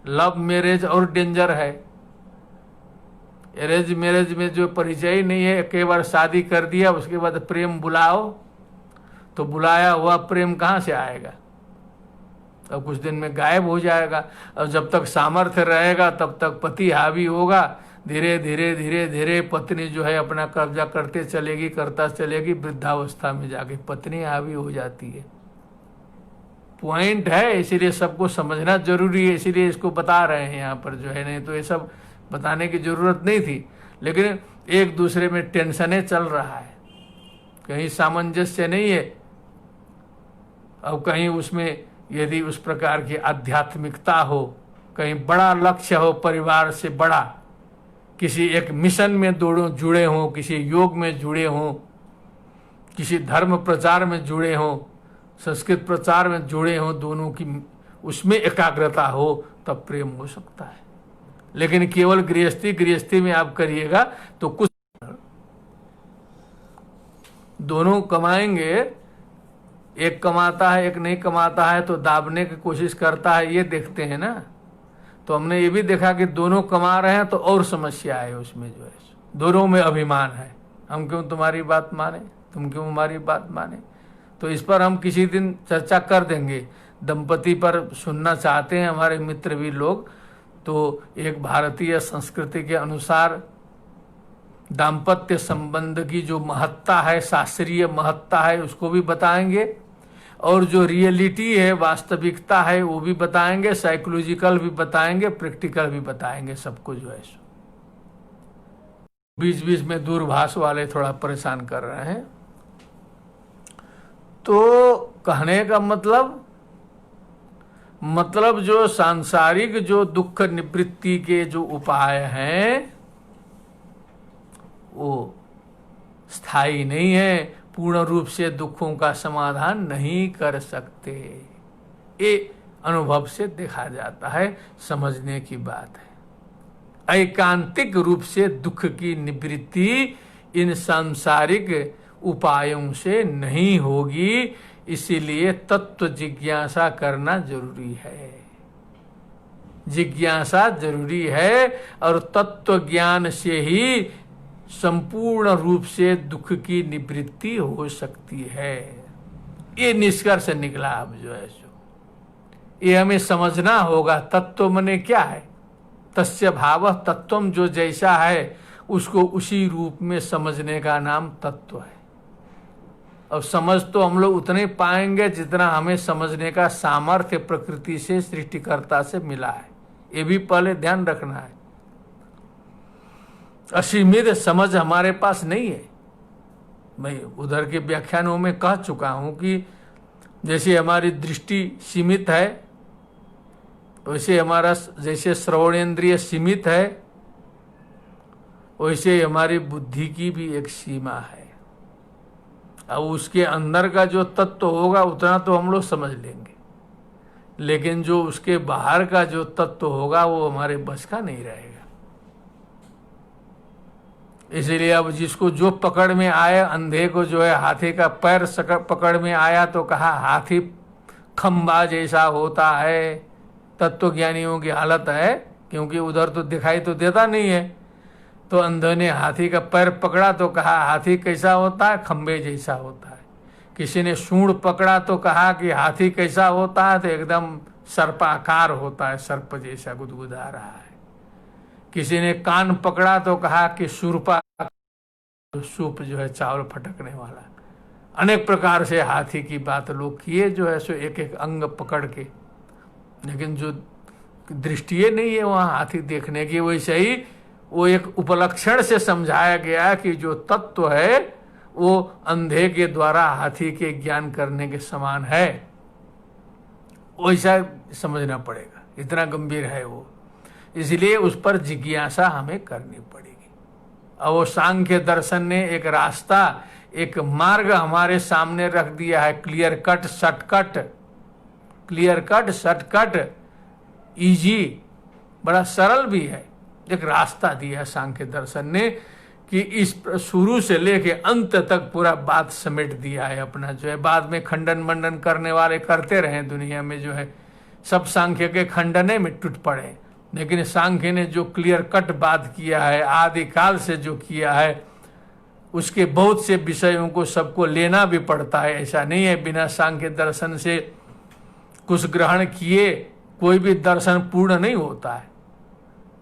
लव मैरिज और डेंजर है। अरेंज मैरिज में जो परिचय नहीं है, एक बार शादी कर दिया उसके बाद प्रेम बुलाओ, तो बुलाया हुआ प्रेम कहाँ से आएगा? अब कुछ दिन में गायब हो जाएगा। और जब तक सामर्थ्य रहेगा तब तक पति हावी होगा, धीरे धीरे धीरे धीरे पत्नी जो है अपना कब्जा करते चलेगी, करता चलेगी, वृद्धावस्था में जाके पत्नी हावी हो जाती है। पॉइंट है, इसीलिए सबको समझना जरूरी है, इसीलिए इसको बता रहे हैं यहाँ पर जो है, नहीं तो ये सब बताने की जरूरत नहीं थी। लेकिन एक दूसरे में टेंशने चल रहा है, कहीं सामंजस्य नहीं है। अब कहीं उसमें यदि उस प्रकार की आध्यात्मिकता हो, कहीं बड़ा लक्ष्य हो, परिवार से बड़ा किसी एक मिशन में दोनों जुड़े हों, किसी योग में जुड़े हों, किसी धर्म प्रचार में जुड़े हों, संस्कृत प्रचार में जुड़े हों, दोनों की उसमें एकाग्रता हो, तब प्रेम हो सकता है। लेकिन केवल गृहस्थी में आप करिएगा तो कुछ, दोनों कमाएंगे, एक कमाता है एक नहीं कमाता है तो दाबने की कोशिश करता है, ये देखते हैं ना। तो हमने ये भी देखा कि दोनों कमा रहे हैं तो और समस्या है उसमें, जो है दोनों में अभिमान है, हम क्यों तुम्हारी बात माने, तुम क्यों हमारी बात माने। तो इस पर हम किसी दिन चर्चा कर देंगे। दंपति पर सुनना चाहते हैं हमारे मित्र भी लोग, तो एक भारतीय संस्कृति के अनुसार दाम्पत्य संबंध की जो महत्ता है, शास्त्रीय महत्ता है, उसको भी बताएंगे, और जो रियलिटी है, वास्तविकता है, वो भी बताएंगे, साइकोलॉजिकल भी बताएंगे, प्रैक्टिकल भी बताएंगे, सबको जो है। बीच बीच में दूरभाष वाले थोड़ा परेशान कर रहे हैं। तो कहने का मतलब जो सांसारिक जो दुख निवृत्ति के जो उपाय हैं वो स्थायी नहीं है, पूर्ण रूप से दुखों का समाधान नहीं कर सकते। ये अनुभव से देखा जाता है, समझने की बात है। एकांतिक रूप से दुख की निवृत्ति इन सांसारिक उपायों से नहीं होगी, इसीलिए तत्व जिज्ञासा करना जरूरी है। जिज्ञासा जरूरी है, और तत्व ज्ञान से ही संपूर्ण रूप से दुख की निवृत्ति हो सकती है। ये निष्कर्ष निकला। अब जो है ये हमें समझना होगा। तत्व मने क्या है? तस्य भाव तत्वम, जो जैसा है उसको उसी रूप में समझने का नाम तत्व है। अब समझ तो हम लोग उतने पाएंगे जितना हमें समझने का सामर्थ्य प्रकृति से, सृष्टिकर्ता से मिला है। ये भी पहले ध्यान रखना है। असीमित समझ हमारे पास नहीं है। मैं उधर के व्याख्यानों में कह चुका हूं कि जैसे हमारी दृष्टि सीमित है, वैसे हमारा जैसे श्रवणेन्द्रिय सीमित है, वैसे हमारी बुद्धि की भी एक सीमा है। अब उसके अंदर का जो तत्व होगा उतना तो हम लोग समझ लेंगे, लेकिन जो उसके बाहर का जो तत्व होगा वो हमारे बस का नहीं रहेगा। इसीलिए अब जिसको जो पकड़ में आए, अंधे को जो है हाथी का पैर पकड़ में आया तो कहा हाथी खंबा जैसा होता है। तत्वज्ञानियों की हालत है, क्योंकि उधर तो दिखाई तो देता नहीं है। तो अंधे ने हाथी का पैर पकड़ा तो कहा हाथी कैसा होता है? खंबे जैसा होता है। किसी ने सूंड पकड़ा तो कहा कि हाथी कैसा होता है? तो एकदम सर्पाकार होता है, सर्प जैसा गुदगुदा रहा है। किसी ने कान पकड़ा तो कहा कि सुरपा, सूप जो है चावल फटकने वाला। अनेक प्रकार से हाथी की बात लोग किए जो है सो एक एक अंग पकड़ के, लेकिन जो दृष्टि नहीं है वहाँ हाथी देखने की, वैसे ही वो एक उपलक्षण से समझाया गया कि जो तत्व है वो अंधे के द्वारा हाथी के ज्ञान करने के समान है। वैसा समझना पड़ेगा, इतना गंभीर है वो। इसलिए उस पर जिज्ञासा हमें करनी पड़ेगी। और वो सांख्य दर्शन ने एक रास्ता, एक मार्ग हमारे सामने रख दिया है, क्लियर कट शॉर्टकट, इजी, बड़ा सरल भी है। एक रास्ता दिया सांख्य दर्शन ने कि इस शुरू से लेके अंत तक पूरा बात समेट दिया है अपना। जो है बाद में खंडन मंडन करने वाले करते रहे दुनिया में, जो है सब सांख्य के खंडने में टूट पड़े, लेकिन सांख्य ने जो क्लियर कट बात किया है, आदिकाल से जो किया है, उसके बहुत से विषयों को सबको लेना भी पड़ता है। ऐसा नहीं है बिना सांख्य दर्शन से कुछ ग्रहण किए कोई भी दर्शन पूर्ण नहीं होता है,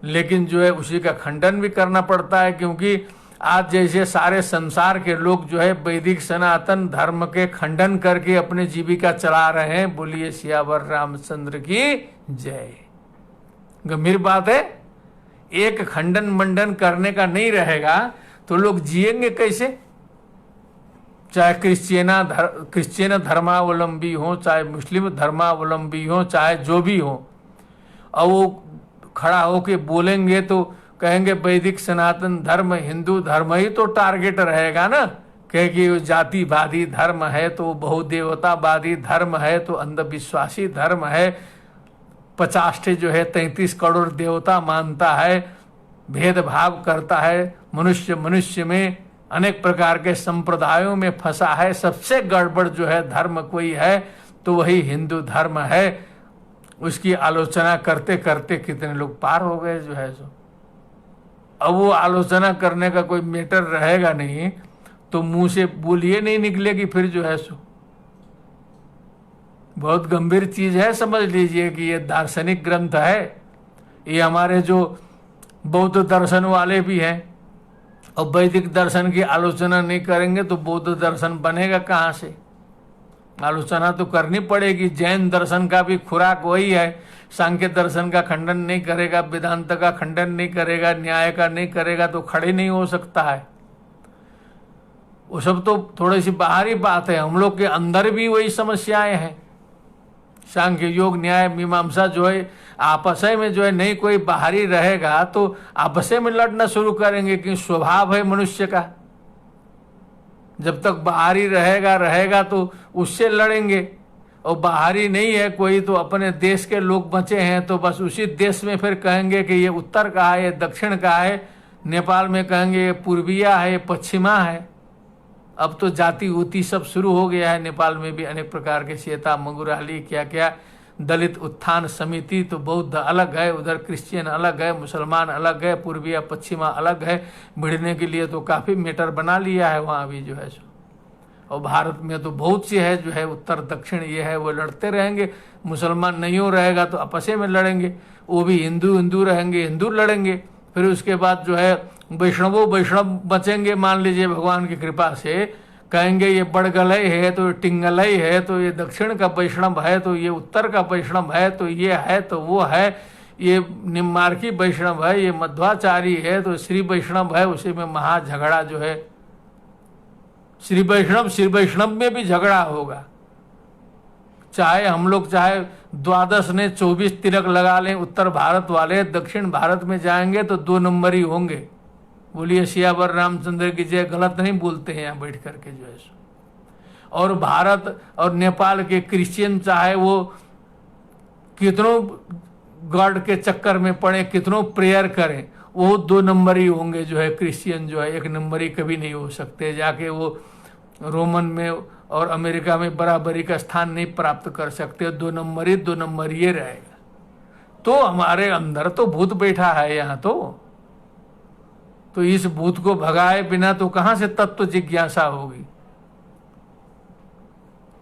लेकिन जो है उसी का खंडन भी करना पड़ता है, क्योंकि आज जैसे सारे संसार के लोग जो है वैदिक सनातन धर्म के खंडन करके अपने जीविका चला रहे हैं। बोलिए सियावर रामचंद्र की जय। गंभीर बात है, एक खंडन मंडन करने का नहीं रहेगा तो लोग जिएंगे कैसे? चाहे क्रिश्चियन धर्मावलंबी हो, चाहे मुस्लिम धर्मावलंबी हो, चाहे जो भी हो, और वो खड़ा होके बोलेंगे तो कहेंगे वैदिक सनातन धर्म हिंदू धर्म ही तो टारगेट रहेगा ना। क्योंकि वो जातिवादी धर्म है, तो बहुदेवतावादी धर्म है, तो अंधविश्वासी धर्म है, 50 जो है 33 करोड़ देवता मानता है, भेदभाव करता है, मनुष्य में अनेक प्रकार के संप्रदायों में फंसा है। सबसे गड़बड़ जो है धर्म कोई है तो वही हिंदू धर्म है। उसकी आलोचना करते करते कितने लोग पार हो गए जो है सो। अब वो आलोचना करने का कोई मैटर रहेगा नहीं तो मुंह से बोलिए नहीं निकलेगी फिर जो है सो। बहुत गंभीर चीज है, समझ लीजिए कि ये दार्शनिक ग्रंथ है। ये हमारे जो बौद्ध दर्शन वाले भी हैं, और वैदिक दर्शन की आलोचना नहीं करेंगे तो बौद्ध दर्शन बनेगा कहाँ से? आलोचना तो करनी पड़ेगी। जैन दर्शन का भी खुराक वही है, सांख्य दर्शन का खंडन नहीं करेगा, वेदांत का खंडन नहीं करेगा, न्याय का नहीं करेगा तो खड़े नहीं हो सकता है। वो सब तो थोड़ी सी बाहरी बात है, हम लोग के अंदर भी वही समस्याएं हैं। सांख्य योग न्याय मीमांसा जो है आपस में जो है नहीं कोई बाहरी रहेगा तो आपस में लड़ना शुरू करेंगे, कि स्वभाव है मनुष्य का। जब तक बाहरी रहेगा तो उससे लड़ेंगे, और बाहरी नहीं है कोई तो अपने देश के लोग बचे हैं तो बस उसी देश में फिर कहेंगे कि ये उत्तर का है, ये दक्षिण का है। नेपाल में कहेंगे ये पूर्विया है, ये पश्चिमा है। अब तो जाति उति सब शुरू हो गया है। नेपाल में भी अनेक प्रकार के सीता मंगुराली क्या क्या, दलित उत्थान समिति, तो बौद्ध अलग है, उधर क्रिश्चियन अलग है, मुसलमान अलग है, पूर्विया पश्चिमा अलग है। भिड़ने के लिए तो काफ़ी मीटर बना लिया है वहाँ भी जो है सो। और भारत में तो बहुत सी है जो है उत्तर दक्षिण ये है, वो लड़ते रहेंगे। मुसलमान नहीं हो रहेगा तो आपसे में लड़ेंगे, वो भी हिंदू रहेंगे, हिंदू लड़ेंगे। फिर उसके बाद जो है वैष्णव बचेंगे, मान लीजिए भगवान की कृपा से, कहेंगे ये बड़गलई है तो ये टिंगलई है, तो ये दक्षिण का वैष्णव है, तो ये उत्तर का वैष्णव है, तो ये है तो वो है, ये निम्बार्की वैष्णव है, ये मध्वाचारी है, तो श्री वैष्णव है। उसी में महा झगड़ा जो है, श्री वैष्णव में भी झगड़ा होगा। चाहे हम लोग चाहे 12 ने 24 तिलक लगा लें, उत्तर भारत वाले दक्षिण भारत में जाएंगे तो 2 नंबर ही होंगे। बोलिए सियावर रामचंद्र की जय। गलत नहीं बोलते हैं यहाँ बैठ करके जो है। और भारत और नेपाल के क्रिश्चियन चाहे वो कितनों गॉड के चक्कर में पड़े, कितनों प्रेयर करें, वो 2 नंबर ही होंगे जो है। क्रिश्चियन जो है 1 नंबर ही कभी नहीं हो सकते। जाके वो रोमन में और अमेरिका में बराबरी का स्थान नहीं प्राप्त कर सकते। 2 नंबर ही रहेगा। तो हमारे अंदर तो भूत बैठा है यहाँ तो इस भूत को भगाए बिना तो कहां से तत्व जिज्ञासा होगी।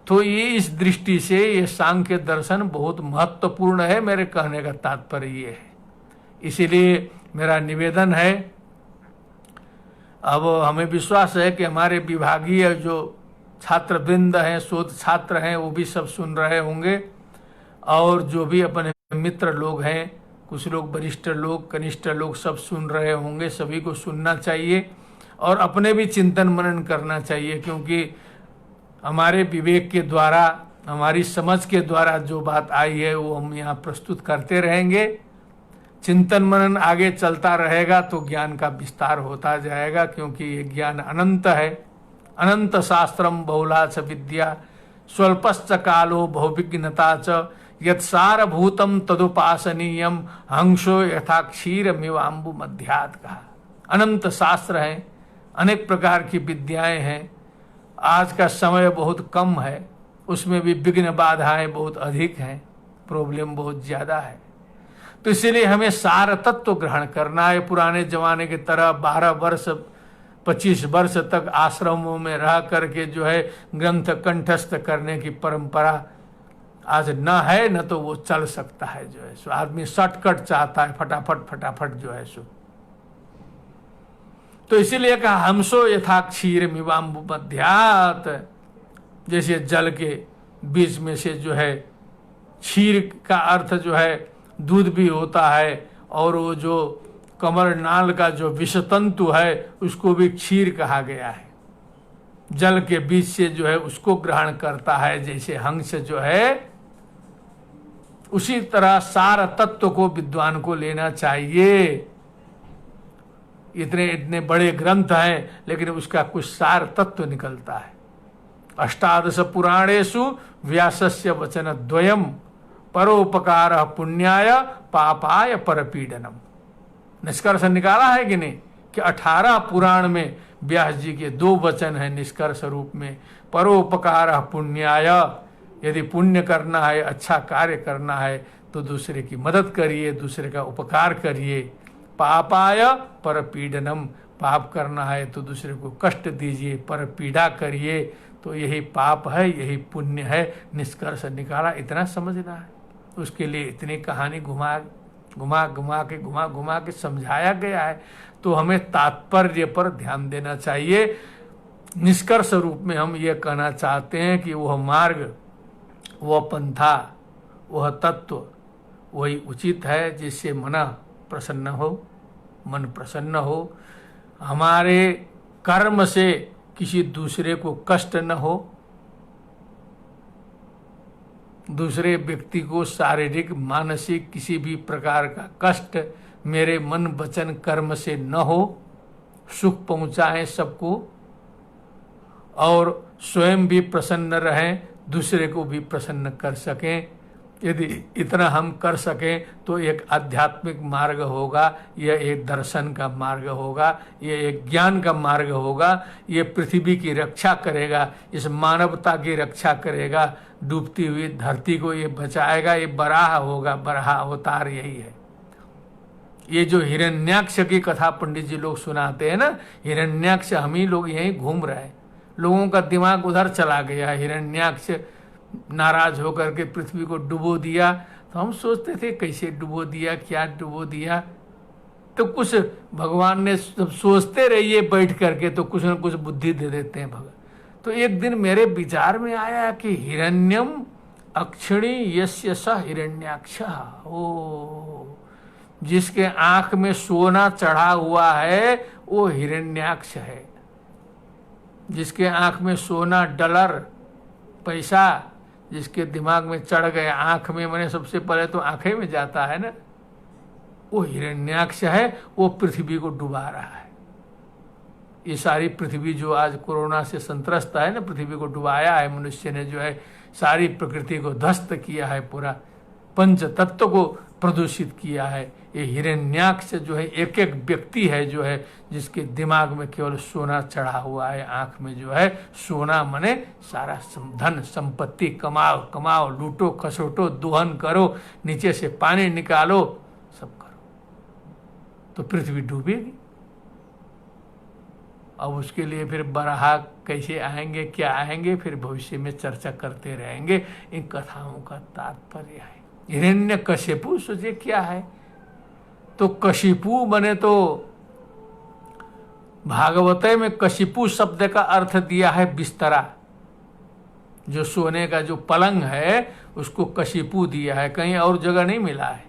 तो ये इस दृष्टि से ये सांख्य दर्शन बहुत महत्वपूर्ण है। मेरे कहने का तात्पर्य ये है। इसीलिए मेरा निवेदन है, अब हमें विश्वास है कि हमारे विभागीय जो छात्रवृंद हैं, शोध छात्र हैं, वो भी सब सुन रहे होंगे, और जो भी अपने मित्र लोग हैं, कुछ लोग वरिष्ठ लोग, कनिष्ठ लोग, सब सुन रहे होंगे। सभी को सुनना चाहिए और अपने भी चिंतन मनन करना चाहिए, क्योंकि हमारे विवेक के द्वारा, हमारी समझ के द्वारा जो बात आई है वो हम यहाँ प्रस्तुत करते रहेंगे। चिंतन मनन आगे चलता रहेगा तो ज्ञान का विस्तार होता जाएगा, क्योंकि ये ज्ञान अनंत है। अनंत शास्त्रम बहुला च विद्या स्वल्पश्च कालो बहुविघ्नता च यत्सारभूतम तदुपासनीयम हंसो यथा क्षीर मिवाम्बु मध्यात कहा। अनंत शास्त्र हैं, अनेक प्रकार की विद्याएं हैं। आज का समय बहुत कम है, उसमें भी विघ्न बाधाएं बहुत अधिक हैं, प्रॉब्लम बहुत ज्यादा है। तो इसीलिए हमें सार तत्व ग्रहण करना है। पुराने जमाने की तरह 12 वर्ष 25 वर्ष तक आश्रमों में रह करके जो है ग्रंथ कंठस्थ करने की परंपरा आज न है, न तो वो चल सकता है। जो है सो आदमी शॉर्टकट चाहता है, फटाफट फटाफट जो है सो। तो इसीलिए कहा हमसो यथा क्षीर मिवाम्बु मध्यात, जैसे जल के बीच में से जो है क्षीर का अर्थ जो है दूध भी होता है, और वो जो कमल नाल का जो विषतंतु है उसको भी क्षीर कहा गया है। जल के बीच से जो है उसको ग्रहण करता है, जैसे हंस जो है, उसी तरह सार तत्व को विद्वान को लेना चाहिए। इतने इतने बड़े ग्रंथ हैं लेकिन उसका कुछ सार तत्व निकलता है। अष्टादश पुराणेषु व्यासस्य वचन द्वयम परोपकार पुण्याय पापाय परपीडनम। निष्कर्ष निकाला है कि नहीं कि 18 पुराण में व्यास जी के 2 वचन हैं निष्कर्ष रूप में। परोपकार पुण्याय, यदि पुण्य करना है, अच्छा कार्य करना है तो दूसरे की मदद करिए, दूसरे का उपकार करिए। पापाय परपीडनम, पाप करना है तो दूसरे को कष्ट दीजिए, पर पीड़ा करिए, तो यही पाप है, यही पुण्य है। निष्कर्ष निकाला, इतना समझना है। उसके लिए इतनी कहानी घुमा घुमा के समझाया गया है। तो हमें तात्पर्य पर ध्यान देना चाहिए। निष्कर्ष रूप में हम ये कहना चाहते हैं कि वह मार्ग, वह पंथा, वह तत्व वही उचित है जिससे मन प्रसन्न हो, हमारे कर्म से किसी दूसरे को कष्ट न हो, दूसरे व्यक्ति को शारीरिक मानसिक किसी भी प्रकार का कष्ट मेरे मन वचन कर्म से न हो, सुख पहुंचाएं सबको, और स्वयं भी प्रसन्न रहें, दूसरे को भी प्रसन्न कर सकें। यदि इतना हम कर सकें तो एक आध्यात्मिक मार्ग होगा, यह एक दर्शन का मार्ग होगा, यह एक ज्ञान का मार्ग होगा। ये पृथ्वी की रक्षा करेगा, इस मानवता की रक्षा करेगा, डूबती हुई धरती को ये बचाएगा। ये बराह होगा, बराह अवतार यही है। ये जो हिरण्याक्ष की कथा पंडित जी लोग सुनाते हैं ना, हिरण्याक्ष हम ही लोग यहीं घूम रहे हैं, लोगों का दिमाग उधर चला गया। हिरण्याक्ष नाराज होकर के पृथ्वी को डुबो दिया, तो हम सोचते थे कैसे डुबो दिया, क्या डुबो दिया। तो कुछ भगवान ने सोचते रहिए बैठ करके तो कुछ न कुछ बुद्धि दे देते हैं भगवान। तो एक दिन मेरे विचार में आया कि हिरण्यम अक्षिणी यस्य स हिरण्याक्ष, ओ जिसके आंख में सोना चढ़ा हुआ है वो हिरण्याक्ष है। जिसके आंख में सोना, डॉलर, पैसा जिसके दिमाग में चढ़ गए, आंख में, मैंने सबसे पहले तो आंखें में जाता है ना, वो हिरण्याक्ष है। वो पृथ्वी को डुबा रहा है। ये सारी पृथ्वी जो आज कोरोना से संत्रस्त है ना, पृथ्वी को डुबाया है मनुष्य ने, जो है सारी प्रकृति को ध्वस्त किया है, पूरा पंच तत्व को प्रदूषित किया है। ये हिरण्याक्ष जो है एक एक व्यक्ति है जो है जिसके दिमाग में केवल सोना चढ़ा हुआ है, आंख में जो है सोना, मने सारा धन संपत्ति कमाओ कमाओ, लूटो खसोटो, दोहन करो, नीचे से पानी निकालो, सब करो, तो पृथ्वी डूबेगी। अब उसके लिए फिर बराह कैसे आएंगे, क्या आएंगे, फिर भविष्य में चर्चा करते रहेंगे। इन कथाओं का तात्पर्य है हिरण्यकशिपु सोचे क्या है, तो कशिपु बने तो भागवत में कशिपु शब्द का अर्थ दिया है बिस्तरा। जो सोने का जो पलंग है उसको कशिपु दिया है, कहीं और जगह नहीं मिला है।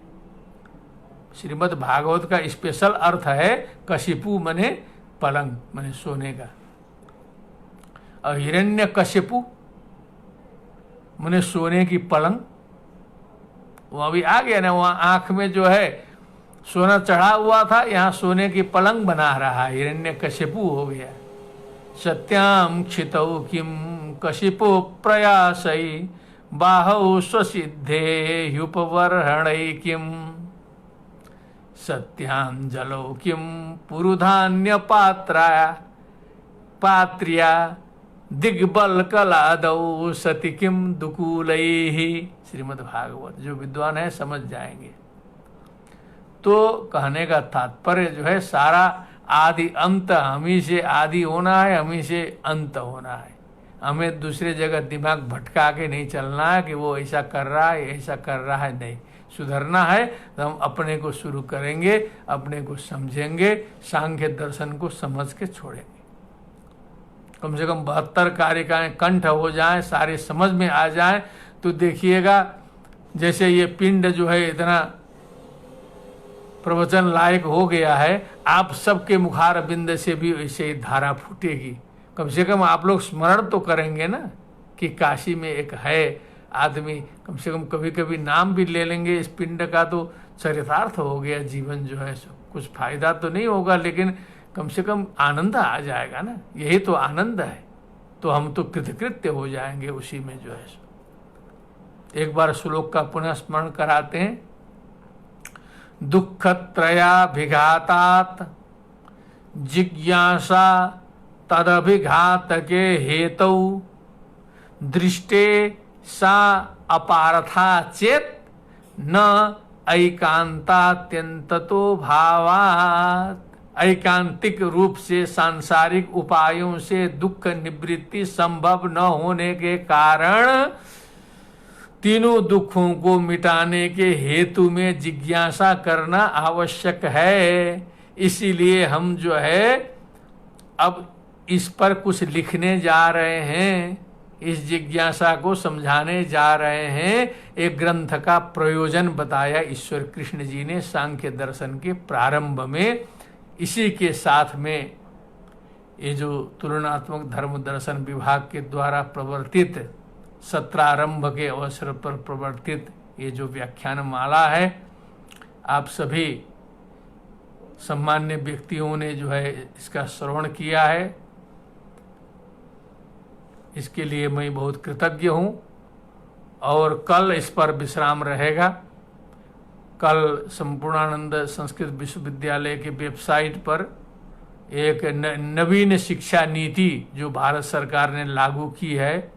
श्रीमद् भागवत का स्पेशल अर्थ है कशिपु मने पलंग, मने सोने का। और हिरण्यकशिपु मने सोने की पलंग, वो अभी आ गया ना, वहाँ आंख में जो है सोना चढ़ा हुआ था, यहाँ सोने की पलंग बना रहा है, हिरण्यकशिपु हो गया। सत्याम क्षितौ किम कशिपु प्रयासै बाहौ स्वसिद्धे ह्युपवर्हणै किम सत्यां जलौ किम पुरुधान्य पात्र्या दिग्बल कलादौ सति किम दुकूलैहि। श्रीमद् भागवत जो विद्वान है समझ जाएंगे। तो कहने का तात्पर्य जो है सारा आदि अंत, हम ही से आदि होना है, हम ही से अंत होना है। हमें दूसरे जगह दिमाग भटका के नहीं चलना है कि वो ऐसा कर रहा है, ऐसा कर रहा है, नहीं। सुधरना है तो हम अपने को शुरू करेंगे, अपने को समझेंगे, सांख्य दर्शन को समझ के छोड़ेंगे। कम से कम 72 कारिकाएं कंठ हो जाएं, सारे समझ में आ जाएं, तो देखिएगा जैसे ये पिंड जो है इतना प्रवचन लायक हो गया है, आप सबके मुखार बिंद से भी ऐसे ही धारा फूटेगी। कम से कम आप लोग स्मरण तो करेंगे ना कि काशी में एक है आदमी, कम से कम कभी कभी नाम भी ले लेंगे इस पिंड का, तो चरितार्थ हो गया जीवन जो है सो। कुछ फायदा तो नहीं होगा, लेकिन कम से कम आनंद आ जाएगा ना, यही तो आनंद है। तो हम तो कृतकृत्य हो जाएंगे उसी में जो है सो। एक बार श्लोक का पुनः स्मरण कराते हैं। दुःखत्रयाभिघातात् जिज्ञासा तदभिघातके हेतौ दृष्टे सा अपारथा चेत न ऐकांतात्यंततो भावात्। ऐकांतिक रूप से सांसारिक उपायों से दुख निवृत्ति संभव न होने के कारण तीनों दुखों को मिटाने के हेतु में जिज्ञासा करना आवश्यक है। इसीलिए हम जो है अब इस पर कुछ लिखने जा रहे हैं, इस जिज्ञासा को समझाने जा रहे हैं। एक ग्रंथ का प्रयोजन बताया ईश्वर कृष्ण जी ने सांख्य दर्शन के प्रारंभ में। इसी के साथ में ये जो तुलनात्मक धर्म दर्शन विभाग के द्वारा प्रवर्तित सत्रारंभ के अवसर पर प्रवर्तित ये जो व्याख्यान माला है, आप सभी सम्मान्य व्यक्तियों ने जो है इसका श्रवण किया है, इसके लिए मैं बहुत कृतज्ञ हूँ। और कल इस पर विश्राम रहेगा। कल संपूर्णानंद संस्कृत विश्वविद्यालय के वेबसाइट पर एक नवीन शिक्षा नीति जो भारत सरकार ने लागू की है,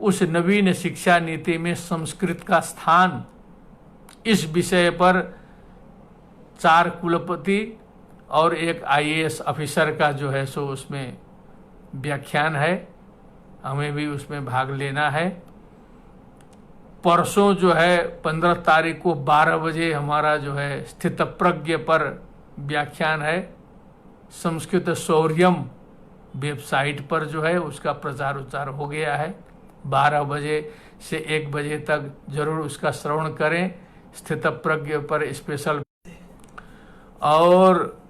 उस नवीन शिक्षा नीति में संस्कृत का स्थान, इस विषय पर 4 कुलपति और एक IAS ऑफिसर का जो है सो उसमें व्याख्यान है। हमें भी उसमें भाग लेना है। परसों जो है 15 तारीख को 12 बजे हमारा जो है स्थितप्रज्ञ पर व्याख्यान है। संस्कृत शौर्यम वेबसाइट पर जो है उसका प्रचार उच्चार हो गया है। 12 बजे से 1 बजे तक जरूर उसका श्रवण करें, स्थितप्रज्ञ पर स्पेशल। और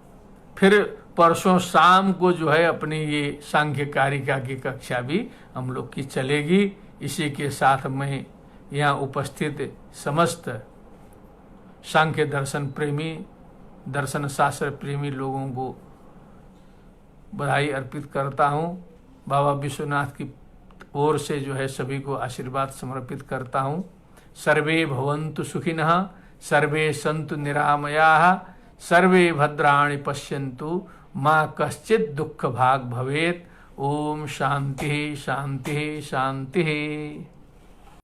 फिर परसों शाम को जो है अपनी ये सांख्य कारिका की कक्षा भी हम लोग की चलेगी। इसी के साथ मैं यहाँ उपस्थित समस्त सांख्य दर्शन प्रेमी, दर्शन शास्त्र प्रेमी लोगों को बधाई अर्पित करता हूँ। बाबा विश्वनाथ की ओर से जो है सभी को आशीर्वाद समर्पित करता हूँ। सर्वे भवन्तु सुखिनः, सर्वे सन्तु निरामयाः, सर्वे भद्राणि पश्यन्तु, माँ कश्चित् दुःख भाग् भवेत्। ओम शांति शांति शांति।